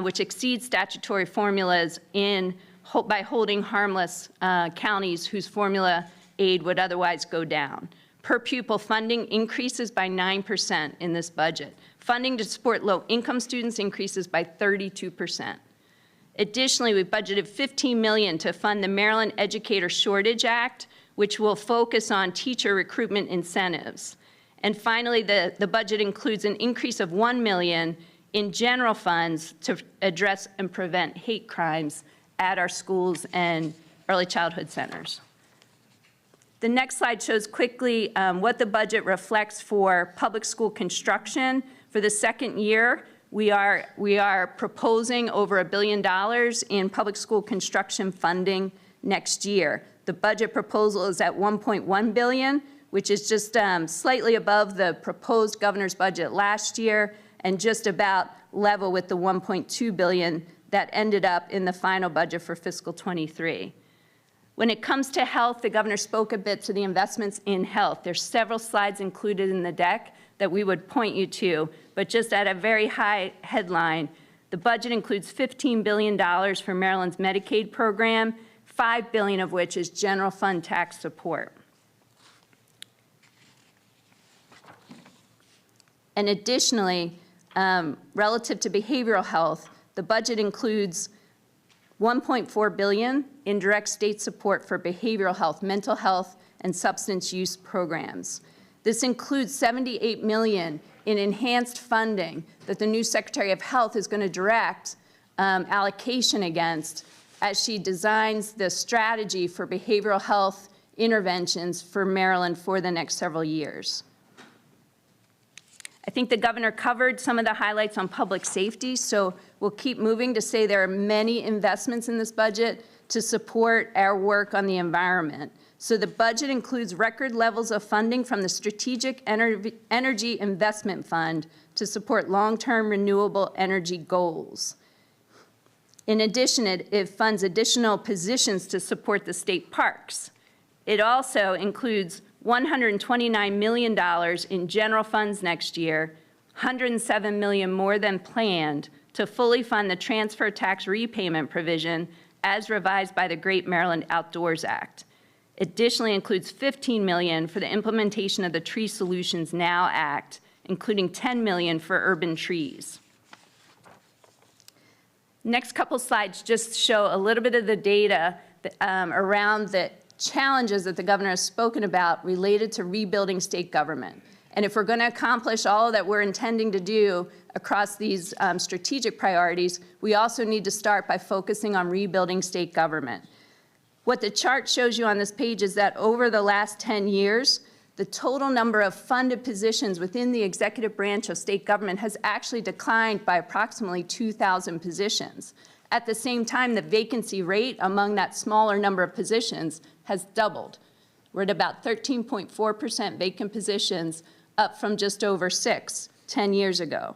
which exceeds statutory formulas by holding harmless counties whose formula aid would otherwise go down. Per pupil funding increases by 9% in this budget. Funding to support low-income students increases by 32%. Additionally, we budgeted $15 million to fund the Maryland Educator Shortage Act, which will focus on teacher recruitment incentives. And finally, the budget includes an increase of $1 million in general funds to address and prevent hate crimes at our schools and early childhood centers. The next slide shows quickly what the budget reflects for public school construction. For the second year, we are proposing over $1 billion in public school construction funding next year. The budget proposal is at $1.1 billion, which is just slightly above the proposed governor's budget last year and just about level with the $1.2 billion that ended up in the final budget for fiscal 23. When it comes to health, the governor spoke a bit to the investments in health. There's several slides included in the deck that we would point you to, but just at a very high headline, the budget includes $15 billion for Maryland's Medicaid program, $5 billion of which is general fund tax support. And additionally, relative to behavioral health, the budget includes $1.4 billion in direct state support for behavioral health, mental health, and substance use programs. This includes $78 million in enhanced funding that the new Secretary of Health is going to direct allocation against as she designs the strategy for behavioral health interventions for Maryland for the next several years. I think the governor covered some of the highlights on public safety, so we'll keep moving to say there are many investments in this budget to support our work on the environment. So the budget includes record levels of funding from the Strategic Energy Investment Fund to support long-term renewable energy goals. In addition, it funds additional positions to support the state parks. It also includes $129 million in general funds next year, $107 million more than planned to fully fund the transfer tax repayment provision as revised by the Great Maryland Outdoors Act. Additionally, includes $15 million for the implementation of the Tree Solutions Now Act, including $10 million for urban trees. Next couple slides just show a little bit of the data around the challenges that the governor has spoken about related to rebuilding state government. And if we're going to accomplish all that we're intending to do across these strategic priorities, we also need to start by focusing on rebuilding state government. What the chart shows you on this page is that over the last 10 years, the total number of funded positions within the executive branch of state government has actually declined by approximately 2,000 positions. At the same time, the vacancy rate among that smaller number of positions has doubled. We're at about 13.4% vacant positions, up from just over 6 10 years ago.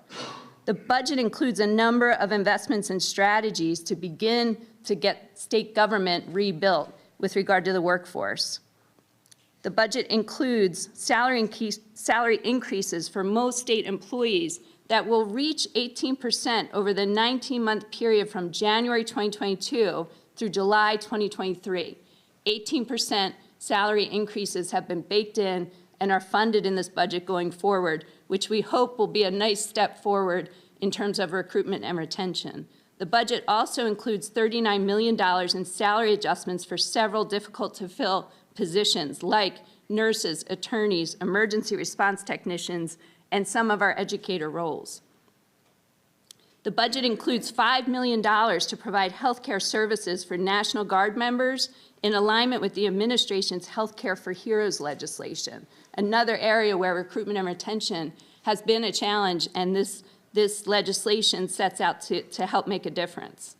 The budget includes a number of investments and strategies to begin to get state government rebuilt with regard to the workforce. The budget includes salary increases for most state employees that will reach 18% over the 19-month period from January 2022 through July 2023. 18% salary increases have been baked in and are funded in this budget going forward, which we hope will be a nice step forward in terms of recruitment and retention. The budget also includes $39 million in salary adjustments for several difficult-to-fill positions like nurses, attorneys, emergency response technicians, and some of our educator roles. The budget includes $5 million to provide health care services for National Guard members in alignment with the administration's Health Care for Heroes legislation, another area where recruitment and retention has been a challenge, and this this legislation sets out to help make a difference.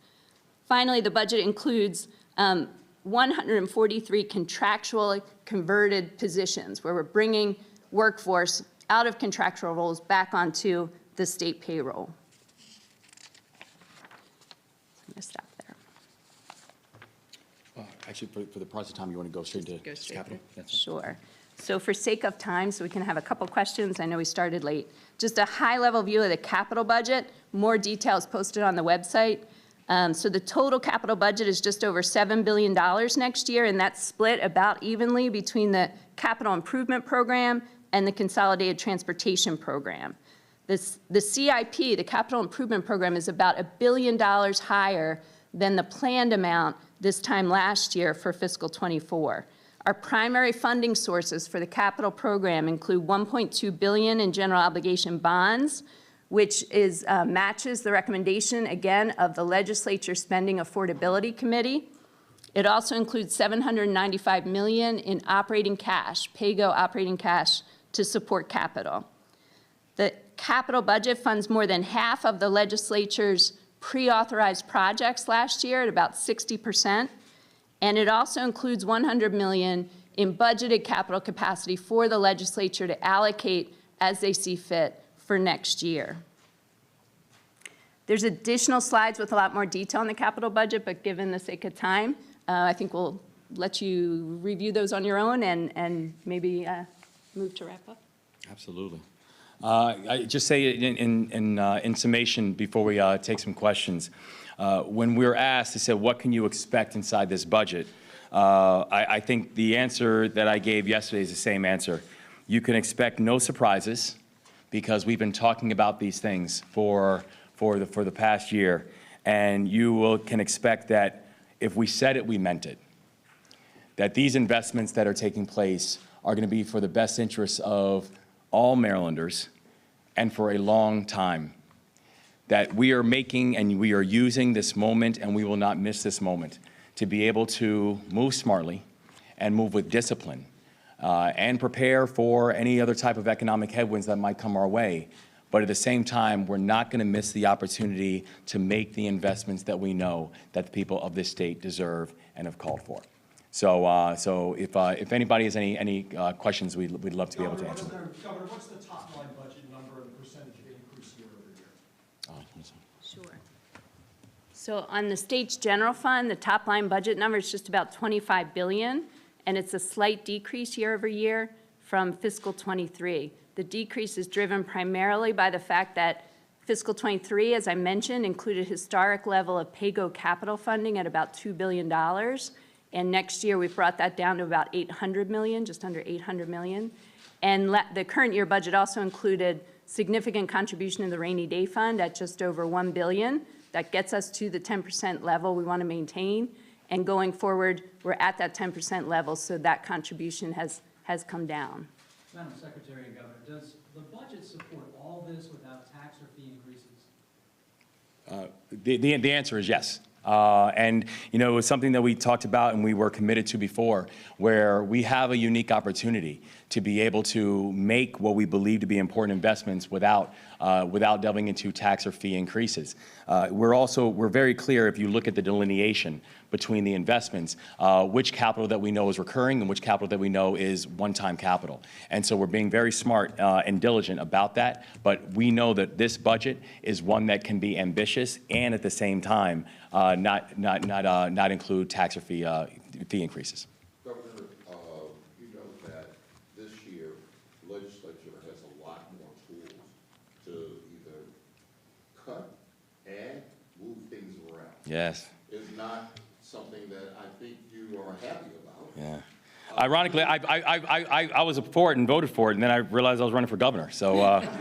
Finally, the budget includes 143 contractual converted positions where we're bringing workforce out of contractual roles back onto the state payroll. I'm going to stop there. Actually, for the process of time, you want to go straight to Go straight capital? there. That's fine. Sure. So for sake of time, so we can have a couple questions, I know we started late. Just a high-level view of the capital budget, more details posted on the website. So the total capital budget is just over $7 billion next year, and that's split about evenly between the capital improvement program and the consolidated transportation program. The CIP, the capital improvement program, is about $1 billion higher than the planned amount this time last year for fiscal '24. Our primary funding sources for the capital program include $1.2 billion in general obligation bonds, which is, matches the recommendation, again, of the Legislature Spending Affordability Committee. It also includes $795 million in operating cash, PAYGO operating cash, to support capital. The capital budget funds more than half of the legislature's pre-authorized projects last year at about 60%. And it also includes $100 million in budgeted capital capacity for the legislature to allocate as they see fit for next year. There's additional slides with a lot more detail on the capital budget, but given the sake of time, I think we'll let you review those on your own and maybe move to wrap up. Absolutely. I just say in summation before we take some questions. When we were asked, they said, what can you expect inside this budget? I think the answer that I gave yesterday is the same answer. You can expect no surprises because we've been talking about these things for the past year. And you can expect that if we said it, we meant it. That these investments that are taking place are going to be for the best interests of all Marylanders and for a long time. That we are making and we are using this moment, and we will not miss this moment, to be able to move smartly and move with discipline and prepare for any other type of economic headwinds that might come our way. But at the same time, we're not going to miss the opportunity to make the investments that we know that the people of this state deserve and have called for. So if anybody has any questions, we'd love to be able to answer them. Governor, what's the top line budget number and the percentage of increase year over year? Sure. So on the state's general fund, the top line budget number is just about $25 billion, and it's a slight decrease year over year from fiscal '23. The decrease is driven primarily by the fact that fiscal '23, as I mentioned, included historic level of PAYGO capital funding at about $2 billion. And next year, we've brought that down to about $800 million, just under $800 million. And the current year budget also included significant contribution in the rainy day fund at just over $1 billion. That gets us to the 10% level we want to maintain. And going forward, we're at that 10% level, so that contribution has come down. Madam Secretary and Governor, does the budget support all this without tax or fee increases? The answer is yes. And, you know, it was something that we talked about and we were committed to before, where we have a unique opportunity to be able to make what we believe to be important investments without delving into tax or fee increases. We're very clear, if you look at the delineation between the investments, which capital that we know is recurring and which capital that we know is one-time capital. And so we're being very smart and diligent about that, but we know that this budget is one that can be ambitious and at the same time not include tax or fee increases. Governor, you know that this year, the legislature has a lot more tools to either cut and move things around. Yes. It's not something that I think you are happy about. Yeah. Ironically, I was for it and voted for it, and then I realized I was running for governor. So. What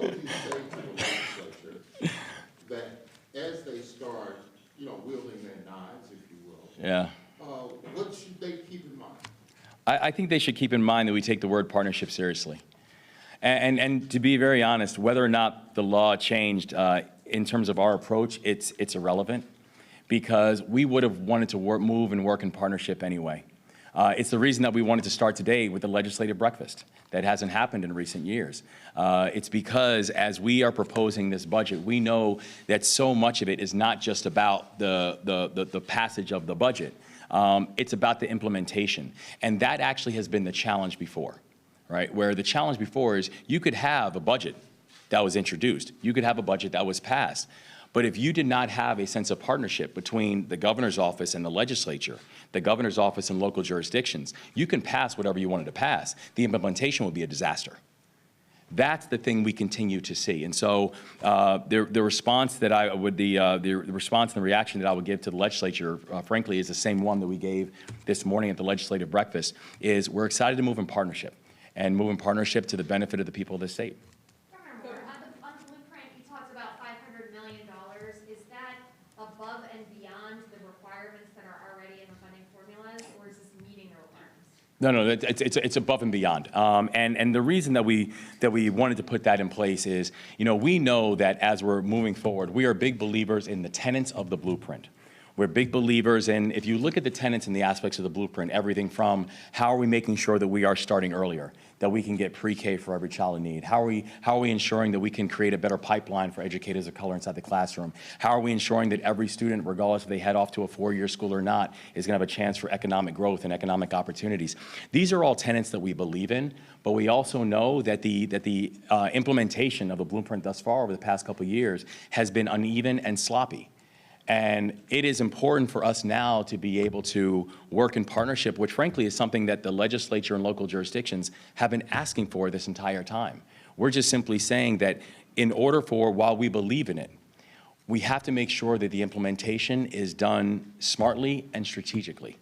would you say to the legislature that as they start, you know, wielding their knives, if you will, Yeah. what should they keep in mind? I think they should keep in mind that we take the word partnership seriously. And to be very honest, whether or not the law changed in terms of our approach, it's irrelevant, because we would have wanted to move and work in partnership anyway. It's the reason that we wanted to start today with the legislative breakfast. That hasn't happened in recent years. It's because as we are proposing this budget, we know that so much of it is not just about the passage of the budget. It's about the implementation. And that actually has been the challenge before, right? Where the challenge before is you could have a budget that was introduced. You could have a budget that was passed. But if you did not have a sense of partnership between the governor's office and the legislature, the governor's office and local jurisdictions, you can pass whatever you wanted to pass. The implementation would be a disaster. That's the thing we continue to see. And so the response that I would, the response and the reaction that I would give to the legislature, frankly, is the same one that we gave this morning at the legislative breakfast, is we're excited to move in partnership and move in partnership to the benefit of the people of the state. Governor Moore, on the blueprint, you talked about $500 million. Is that above and beyond the requirements that are already in the funding formulas, or is this meeting the requirements? No, it's above and beyond. And the reason that we wanted to put that in place is, we know that as we're moving forward, we are big believers in the tenets of the blueprint. We're big believers in, if you look at the tenets and the aspects of the blueprint, everything from how are we making sure that we are starting earlier, that we can get pre-K for every child in need? How are we ensuring that we can create a better pipeline for educators of color inside the classroom? How are we ensuring that every student, regardless if they head off to a four-year school or not, is going to have a chance for economic growth and economic opportunities? These are all tenets that we believe in, but we also know that the implementation of the blueprint thus far over the past couple of years has been uneven and sloppy. And it is important for us now to be able to work in partnership, which frankly is something that the legislature and local jurisdictions have been asking for this entire time. We're just simply saying that in order for, while we believe in it, we have to make sure that the implementation is done smartly and strategically.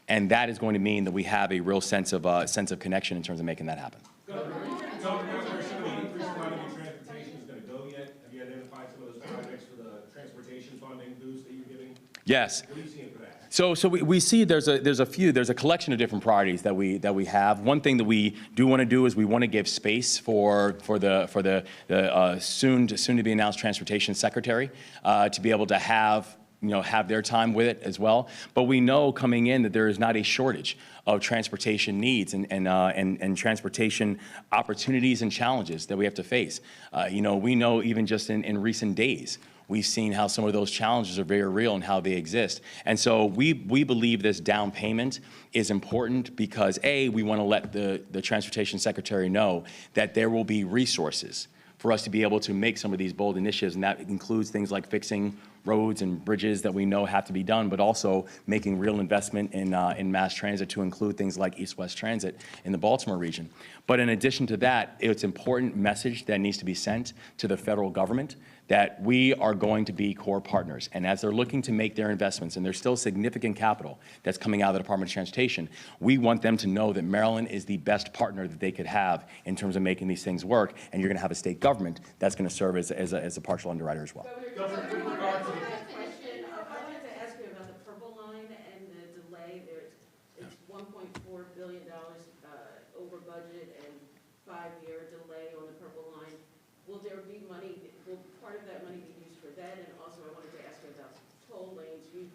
And that is going to mean that we have a real sense of connection in terms of making that happen. Governor, where some of the increased funding in transportation is going to go yet? Have you identified some of those projects for the transportation funding boost that you're giving? Yes. What are you seeing for that? So we see there's a collection of different priorities that we have. One thing that we do want to do is we want to give space for the soon to be announced transportation secretary to be able to have their time with it as well. But we know coming in that there is not a shortage of transportation needs and transportation opportunities and challenges that we have to face. We know even just in recent days, we've seen how some of those challenges are very real and how they exist. And so we believe this down payment is important because, A, we want to let the transportation secretary know that there will be resources for us to be able to make some of these bold initiatives, and that includes things like fixing roads and bridges that we know have to be done, but also making real investment in mass transit to include things like East-West Transit in the Baltimore region. But in addition to that, it's an important message that needs to be sent to the federal government that we are going to be core partners. And as they're looking to make their investments, and there's still significant capital that's coming out of the Department of Transportation, we want them to know that Maryland is the best partner that they could have in terms of making these things work, and you're going to have a state government that's going to serve as a partial underwriter as well. I wanted to ask you about the Purple Line and the delay. It's $1.4 billion over budget and 5-year delay on the Purple Line. Will there be money, will part of that money be used for that? And also I wanted to ask you about toll lanes. You've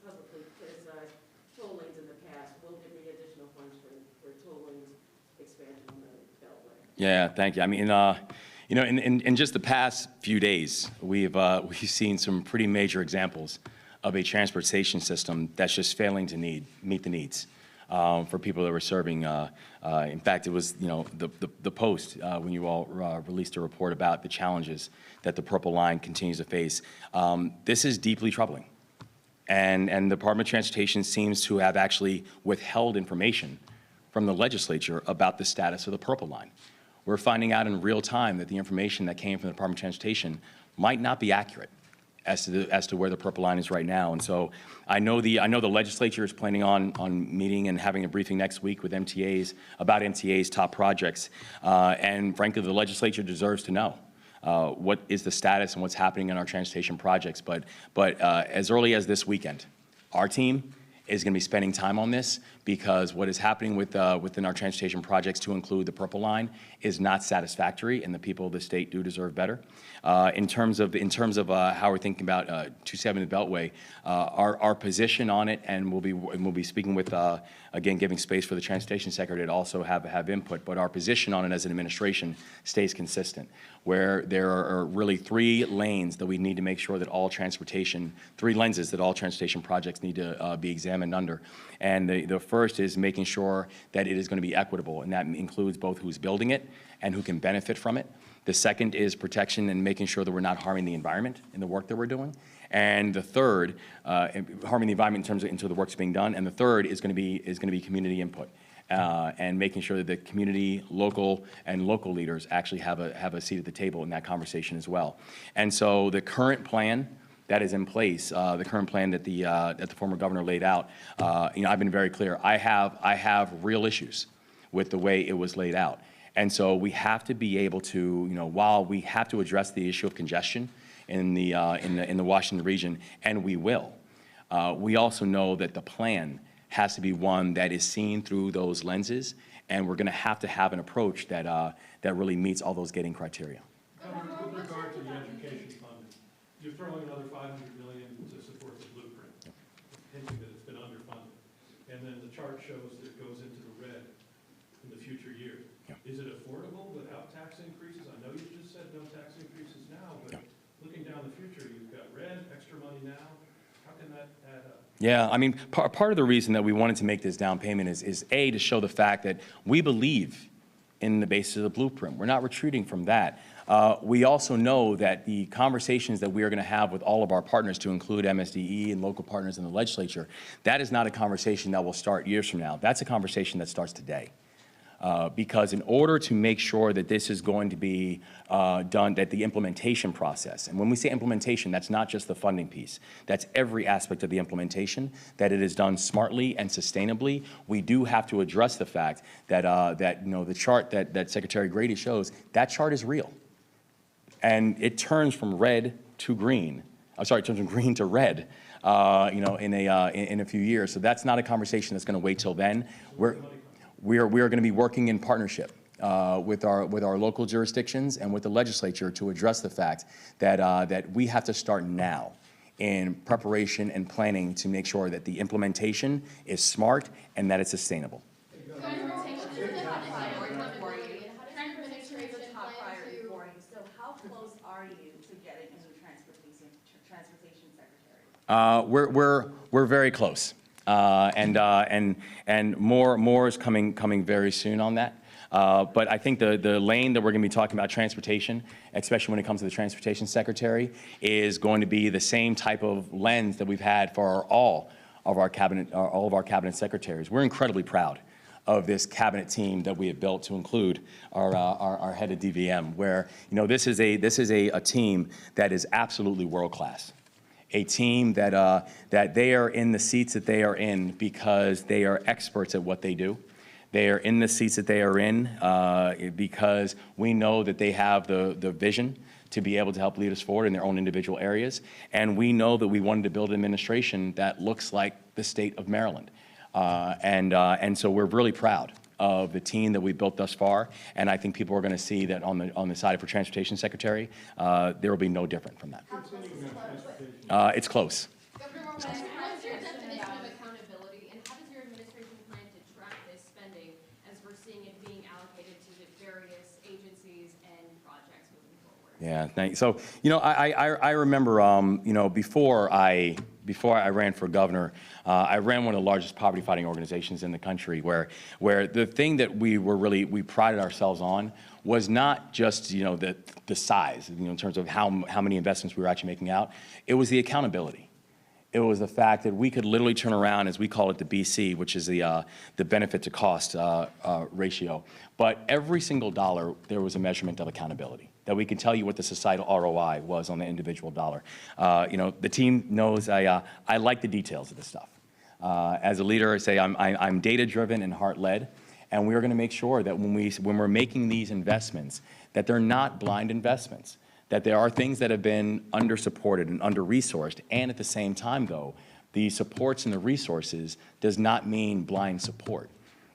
publicly criticized toll lanes in the past. Will there be additional funds for toll lanes expansion on the Beltway? Yeah, thank you. I mean, in just the past few days, we've seen some pretty major examples of a transportation system that's just failing to meet the needs for people that we're serving. In fact, it was the Post when you all released a report about the challenges that the Purple Line continues to face. This is deeply troubling, and the Department of Transportation seems to have actually withheld information from the legislature about the status of the Purple Line. We're finding out in real time that the information that came from the Department of Transportation might not be accurate as to where the Purple Line is right now. And so I know the legislature is planning on meeting and having a briefing next week with MTAs about MTA's top projects. And frankly, the legislature deserves to know what is the status and what's happening in our transportation projects. But as early as this weekend, our team is going to be spending time on this, because what is happening within our transportation projects, to include the Purple Line, is not satisfactory, and the people of the state do deserve better. In terms of how we're thinking about 270 Beltway, our position on it, and we'll be speaking with, again, giving space for the transportation secretary to also have input, but our position on it as an administration stays consistent, where there are really three lanes that we need to make sure that all transportation, three lenses that all transportation projects need to be examined under. And the first is making sure that it is going to be equitable, and that includes both who's building it and who can benefit from it. The second is protection and making sure that we're not harming the environment in the work that we're doing. And the third, harming the environment in terms of the work that's being done. And the third is going to be community input. And making sure that the community, local leaders actually have a seat at the table in that conversation as well. And so the current plan that is in place, the current plan that the former governor laid out, I've been very clear. I have real issues with the way it was laid out. And so we have to be able to, while we have to address the issue of congestion in the Washington region, and we will, we also know that the plan has to be one that is seen through those lenses, and we're going to have an approach that really meets all those gating criteria. Governor, with regard to the education funding, you're throwing another $500 million to support the blueprint, hinting that it's been underfunded. And then the chart shows that it goes into the red in the future years. Yeah. Is it affordable without tax increases? I know you just said no tax increases now, but looking down the future, you've got red, extra money now. How can that add up? Yeah, I mean, part of the reason that we wanted to make this down payment is A, to show the fact that we believe in the basis of the blueprint. We're not retreating from that. We also know that the conversations that we are going to have with all of our partners, to include MSDE and local partners in the legislature, that is not a conversation that will start years from now. That's a conversation that starts today. Because in order to make sure that this is going to be done, that the implementation process, and when we say implementation, that's not just the funding piece, that's every aspect of the implementation, that it is done smartly and sustainably. We do have to address the fact that, the chart that Secretary Grady shows, that chart is real. And it turns from red to green. I'm sorry, it turns from green to red, in a few years. So that's not a conversation that's going to wait till then. We are going to be working in partnership with our local jurisdictions and with the legislature to address the fact that we have to start now in preparation and planning to make sure that the implementation is smart and that it's sustainable. Transportation is a top priority for you. Transportation is a top priority for you, so how close are you to getting a new transportation secretary? We're very close. And more is coming very soon on that. But I think the lane that we're going to be talking about, transportation, especially when it comes to the transportation secretary, is going to be the same type of lens that we've had for all of our cabinet secretaries. We're incredibly proud of this cabinet team that we have built, to include our head of DVM, where this is a team that is absolutely world class. A team that they are in the seats that they are in because they are experts at what they do. They are in the seats that they are in because we know that they have the vision to be able to help lead us forward in their own individual areas. And we know that we wanted to build an administration that looks like the state of Maryland. And so we're really proud of the team that we've built thus far, and I think people are going to see that on the side for Transportation Secretary, there will be no different from that. It's close. Governor Moore, how is your definition of accountability, and how does your administration plan to track this spending as we're seeing it being allocated to the various agencies and projects moving forward? Yeah, thanks. So, I remember, before I ran for governor, I ran one of the largest poverty fighting organizations in the country, where the thing that we prided ourselves on was not just, the size, in terms of how many investments we were actually making out. It was the accountability. It was the fact that we could literally turn around, as we call it, the BC, which is the benefit to cost ratio. But every single dollar, there was a measurement of accountability, that we could tell you what the societal ROI was on the individual dollar. The team knows I like the details of this stuff. As a leader, I say I'm data-driven and heart-led, and we are going to make sure that when we're making these investments, that they're not blind investments, that there are things that have been under-supported and under-resourced, and at the same time, though, The supports and the resources does not mean blind support.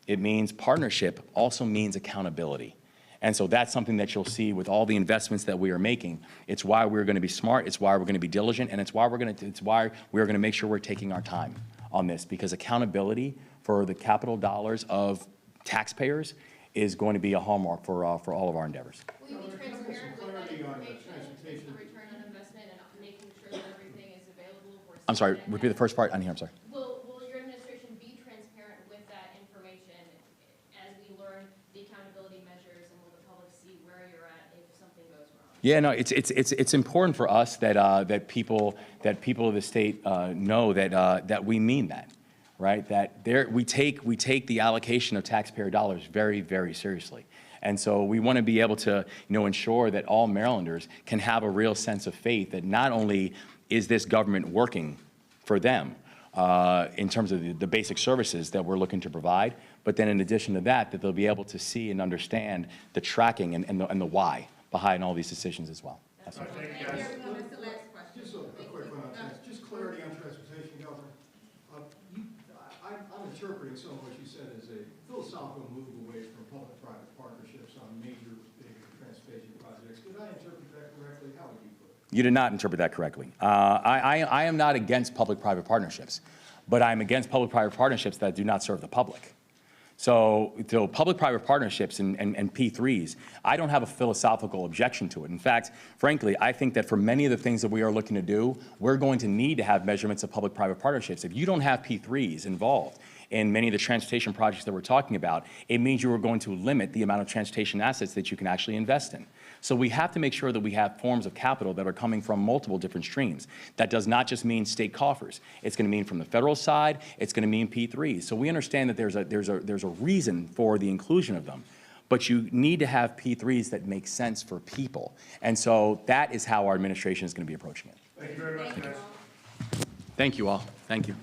It means partnership also means accountability. And so that's something that you'll see with all the investments that we are making. It's why we're going to be smart, it's why we're going to be diligent, and it's why we're going to make sure we're taking our time on this, because accountability for the capital dollars of taxpayers is going to be a hallmark for all of our endeavors. Will you be transparent with that Clarity on the information, transportation. the return on investment, and making sure that everything is available for? I'm sorry, citizen repeat the first part. I didn't hear, I'm sorry. Will your administration be transparent with that information as we learn the accountability measures, and will the public see where you're at if something goes wrong? Yeah, no, it's important for us that that people of the state know that we mean that, right? That we take the allocation of taxpayer dollars very, very seriously. And so we want to be able to, ensure that all Marylanders can have a real sense of faith that not only is this government working for them in terms of the basic services that we're looking to provide, but then in addition to that, that they'll be able to see and understand the tracking and the why behind all these decisions as well. That's all. Just a quick one on trans, just clarity on transportation, Governor. I'm interpreting some of what you said as a philosophical move away from public-private partnerships on major big transportation projects. Did I interpret that correctly? How would you put it? You did not interpret that correctly. I am not against public-private partnerships, but I'm against public-private partnerships that do not serve the public. So public-private partnerships and P3s, I don't have a philosophical objection to it. In fact, frankly, I think that for many of the things that we are looking to do, we're going to need to have measurements of public-private partnerships. If you don't have P3s involved in many of the transportation projects that we're talking about, it means you are going to limit the amount of transportation assets that you can actually invest in. So we have to make sure that we have forms of capital that are coming from multiple different streams. That does not just mean state coffers. It's going to mean from the federal side. It's going to mean P3s. So we understand that there's a reason for the inclusion of them, but you need to have P3s that make sense for people. And so that is how our administration is going to be approaching it. Thank you very much, guys. Thank you all. Thank you.